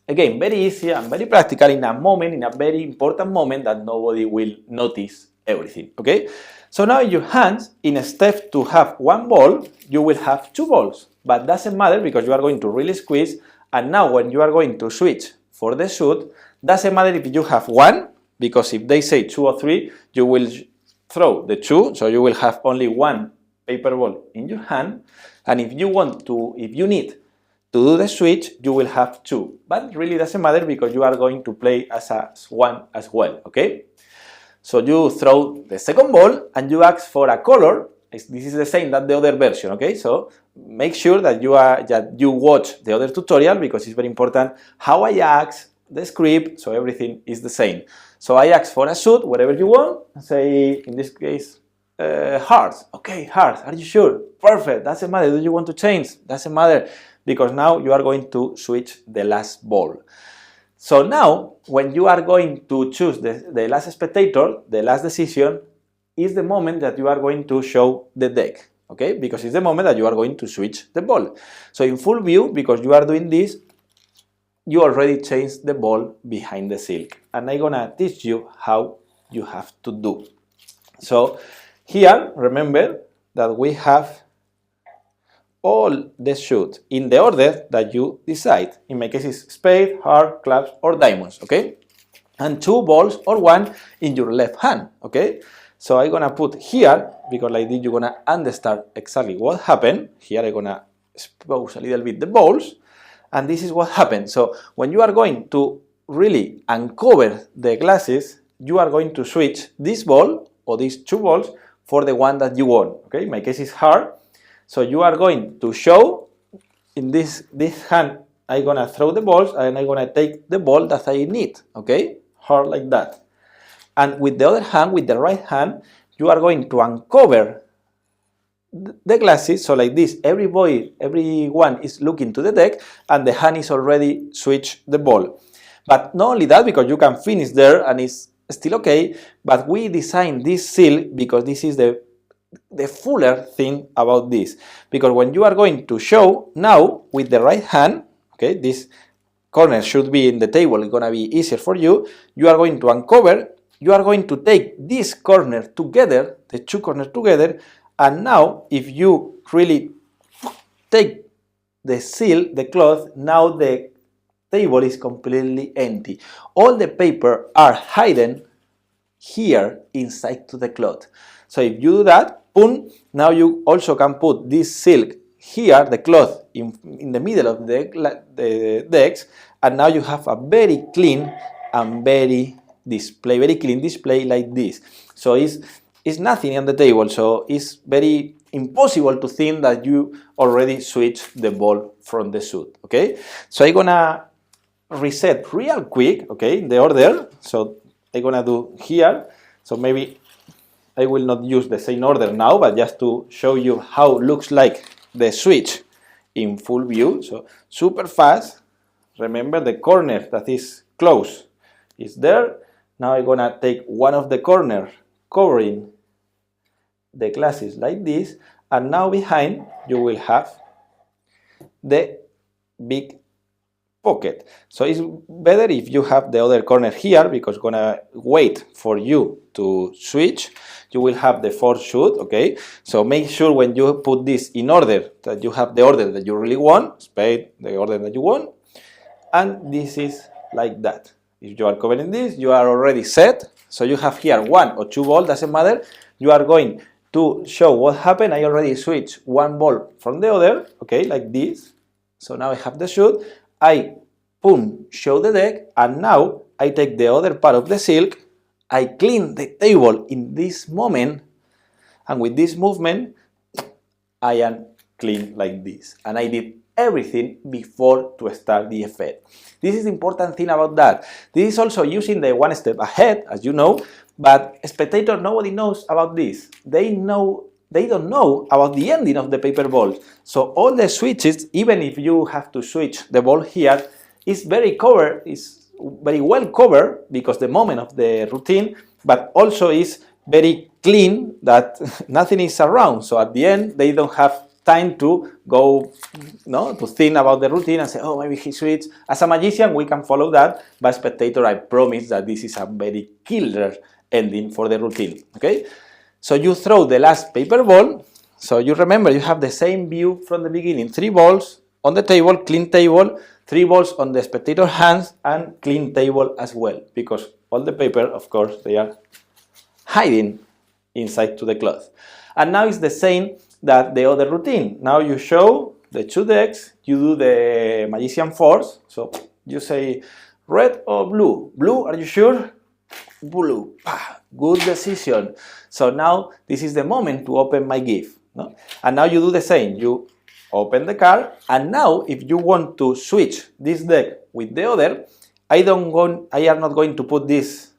Again, very easy and very practical in a moment, in a very important moment that nobody will notice everything, okay? So now in your hands, instead to have one ball, you will have two balls, but doesn't matter because you are going to really squeeze, and now when you are going to switch for the shoot, doesn't matter if you have one, because if they say 2 or 3, you will throw the 2, so you will have only one paper ball in your hand, and if you need to do the switch, you will have 2, but it really doesn't matter because you are going to play as one as well, okay? So you throw the second ball and you ask for a color. This is the same as the other version, okay? So make sure that you watch the other tutorial because it's very important how I ask, the script, so everything is the same. So I ask for a suit, whatever you want, say in this case hearts. Okay, hearts, are you sure? Perfect, doesn't matter, do you want to change? Doesn't matter, because now you are going to switch the last ball. So now, when you are going to choose the last spectator, the last decision, is the moment that you are going to show the deck, okay? Because it's the moment that you are going to switch the ball. So in full view, because you are doing this, you already changed the ball behind the silk. And I'm gonna teach you how you have to do. So here, remember that we have all the shoot in the order that you decide. In my case, it's spade, heart, clubs, or diamonds, okay? And 2 balls or 1 in your left hand, okay? So I'm gonna put here, because like this, you're gonna understand exactly what happened. Here, I'm gonna expose a little bit the balls, and this is what happened. So when you are going to really uncover the glasses, you are going to switch this ball, or these 2 balls, for the one that you want, okay? In my case, it's heart. So you are going to show, in this hand, I'm gonna throw the balls and I'm gonna take the ball that I need, okay? Hard like that. And with the other hand, with the right hand, you are going to uncover the glasses, so like this, everyone is looking to the deck and the hand is already switched the ball. But not only that, because you can finish there and it's still okay, but we designed this seal because this is the fuller thing about this, because when you are going to show now with the right hand, okay, this corner should be in the table, it's gonna be easier for you. You are going to uncover, you are going to take this corner together, the 2 corners together, and now if you really take the seal, the cloth, now the table is completely empty. All the paper are hidden here inside to the cloth. So if you do that, boom, now you also can put this silk here, the cloth, in the middle of the decks, and now you have a very clean and very clean display like this. So it's nothing on the table, so it's very impossible to think that you already switched the ball from the suit, okay? So I'm gonna reset real quick, okay, the order. So I'm gonna do here, so maybe I will not use the same order now, but just to show you how it looks like the switch in full view. So super fast. Remember the corner that is closed is there. Now I'm gonna take one of the corners covering the glasses like this, and now behind you will have the big pocket. So it's better if you have the other corner here, because gonna wait for you to switch. You will have the 4th shoot, okay? So make sure when you put this in order that you have the order that you really want, spade, the order that you want, and this is like that. If you are covering this, you are already set. So you have here 1 or 2 balls, doesn't matter. You are going to show what happened. I already switched 1 ball from the other, okay, like this. So now I have the shoot. I show the deck, and now I take the other part of the silk, I clean the table in this moment, and with this movement, I am clean like this. And I did everything before to start the effect. This is the important thing about that. This is also using the 1 step ahead, as you know, but spectator, nobody knows about this. They don't know about the ending of the paper ball. So all the switches, even if you have to switch the ball here, is very well covered because the moment of the routine, but also is very clean that nothing is around. So at the end, they don't have time to go, no, to think about the routine and say, oh, maybe he switched. As a magician, we can follow that, but spectator, I promise that this is a very killer ending for the routine, okay? So you throw the last paper ball. So you remember, you have the same view from the beginning. 3 balls on the table, clean table, 3 balls on the spectator hands, and clean table as well, because all the paper, of course, they are hiding inside to the cloth. And now it's the same that the other routine. Now you show the 2 decks, you do the magician force. So you say red or blue? Blue, are you sure? Blue. Good decision. So now this is the moment to open my gift. No? And now you do the same. You open the card, and now if you want to switch this deck with the other, I am not going to put this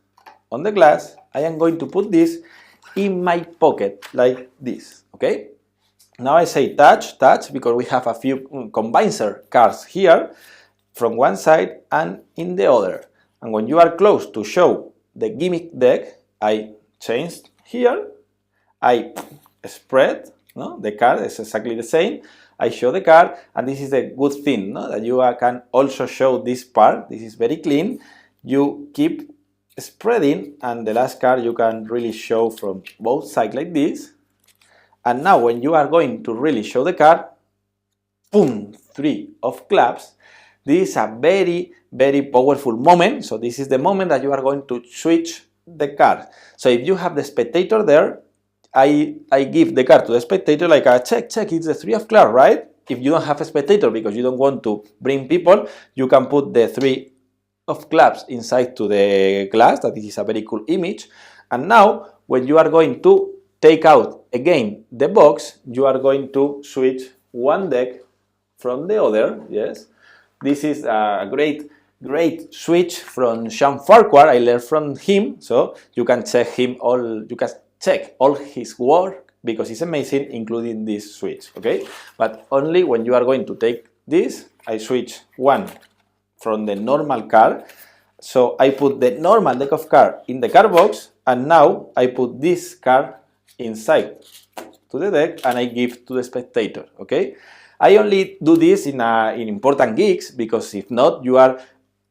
on the glass. I am going to put this in my pocket like this, okay? Now I say touch, touch, because we have a few combiner cards here from one side and in the other. And when you are close to show the gimmick deck, I change here, I spread, no? The card is exactly the same. I show the card, and this is a good thing, no? That you can also show this part. This is very clean. You keep spreading, and the last card you can really show from both sides like this. And now when you are going to really show the card, boom, 3 of clubs. This is a very, very powerful moment. So this is the moment that you are going to switch the card. So if you have the spectator there, I give the card to the spectator like a check, it's the 3 of clubs, right? If you don't have a spectator because you don't want to bring people, you can put the 3 of clubs inside to the glass. That is a very cool image. And now when you are going to take out again the box, you are going to switch one deck from the other. Yes, this is a great switch from Sean Farquhar. I learned from him, so you can check check all his work because it's amazing, including this switch, okay? But only when you are going to take this, I switch one from the normal card. So I put the normal deck of cards in the card box, and now I put this card inside to the deck and I give to the spectator, okay? I only do this in important gigs because if not, you are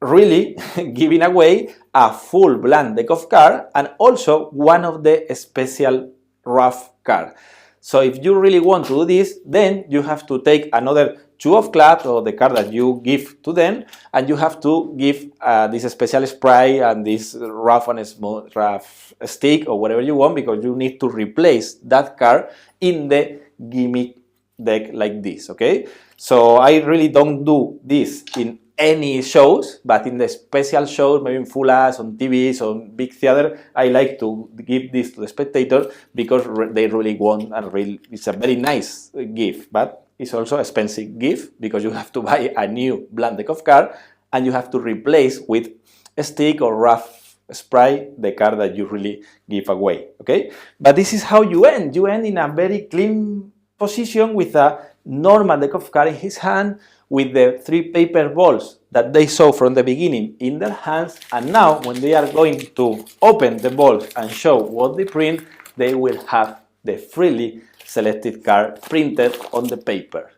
really giving away a full blank deck of cards and also one of the special rough cards. So if you really want to do this, then you have to take another 2 of clubs or the card that you give to them, and you have to give this special spray and this rough and smooth rough stick or whatever you want, because you need to replace that card in the gimmick deck like this, okay? So I really don't do this in any shows, but in the special shows, maybe in full ads, on TVs, on big theater, I like to give this to the spectator because they really want, and it's a very nice gift, but it's also expensive gift because you have to buy a new blank deck of cards and you have to replace with a stick or rough spray the card that you really give away, okay? But this is how you end. You end in a very clean position with a normal deck of cards in his hand, with the 3 paper balls that they saw from the beginning in their hands, and now when they are going to open the balls and show what they print, they will have the freely selected card printed on the paper.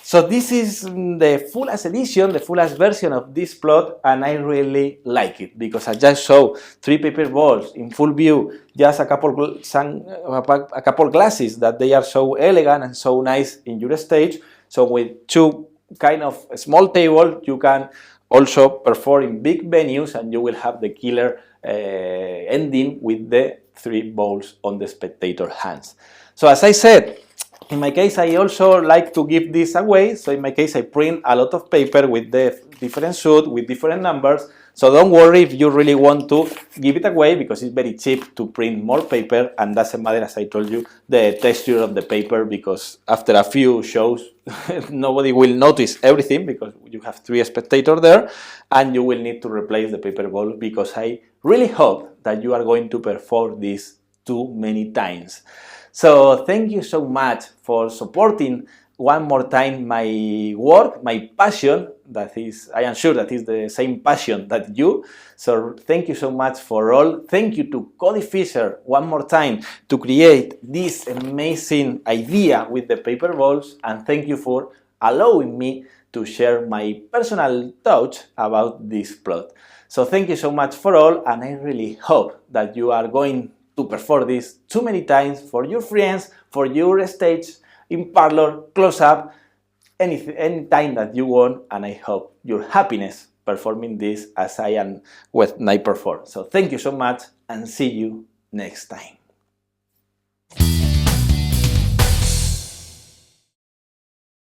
So this is the fullest edition, the fullest version of this plot, and I really like it because I just saw 3 paper balls in full view, just a couple glasses that they are so elegant and so nice in your stage. So with 2 kind of small table, you can also perform in big venues and you will have the killer ending with the 3 balls on the spectator hands. So as I said, in my case, I also like to give this away. So in my case, I print a lot of paper with the different suit, with different numbers. So don't worry if you really want to give it away because it's very cheap to print more paper, and doesn't matter, as I told you, the texture of the paper, because after a few shows, nobody will notice everything because you have 3 spectators there and you will need to replace the paper ball, because I really hope that you are going to perform this too many times. So thank you so much for supporting one more time my work, my passion, that is, I am sure that is the same passion that you. So thank you so much for all. Thank you to Cody Fisher one more time to create this amazing idea with the paper balls, and thank you for allowing me to share my personal thoughts about this plot. So thank you so much for all, and I really hope that you are going to perform this too many times for your friends, for your stage, in parlor, close up, any time that you want, and I hope your happiness performing this as I am when I perform. So thank you so much, and see you next time.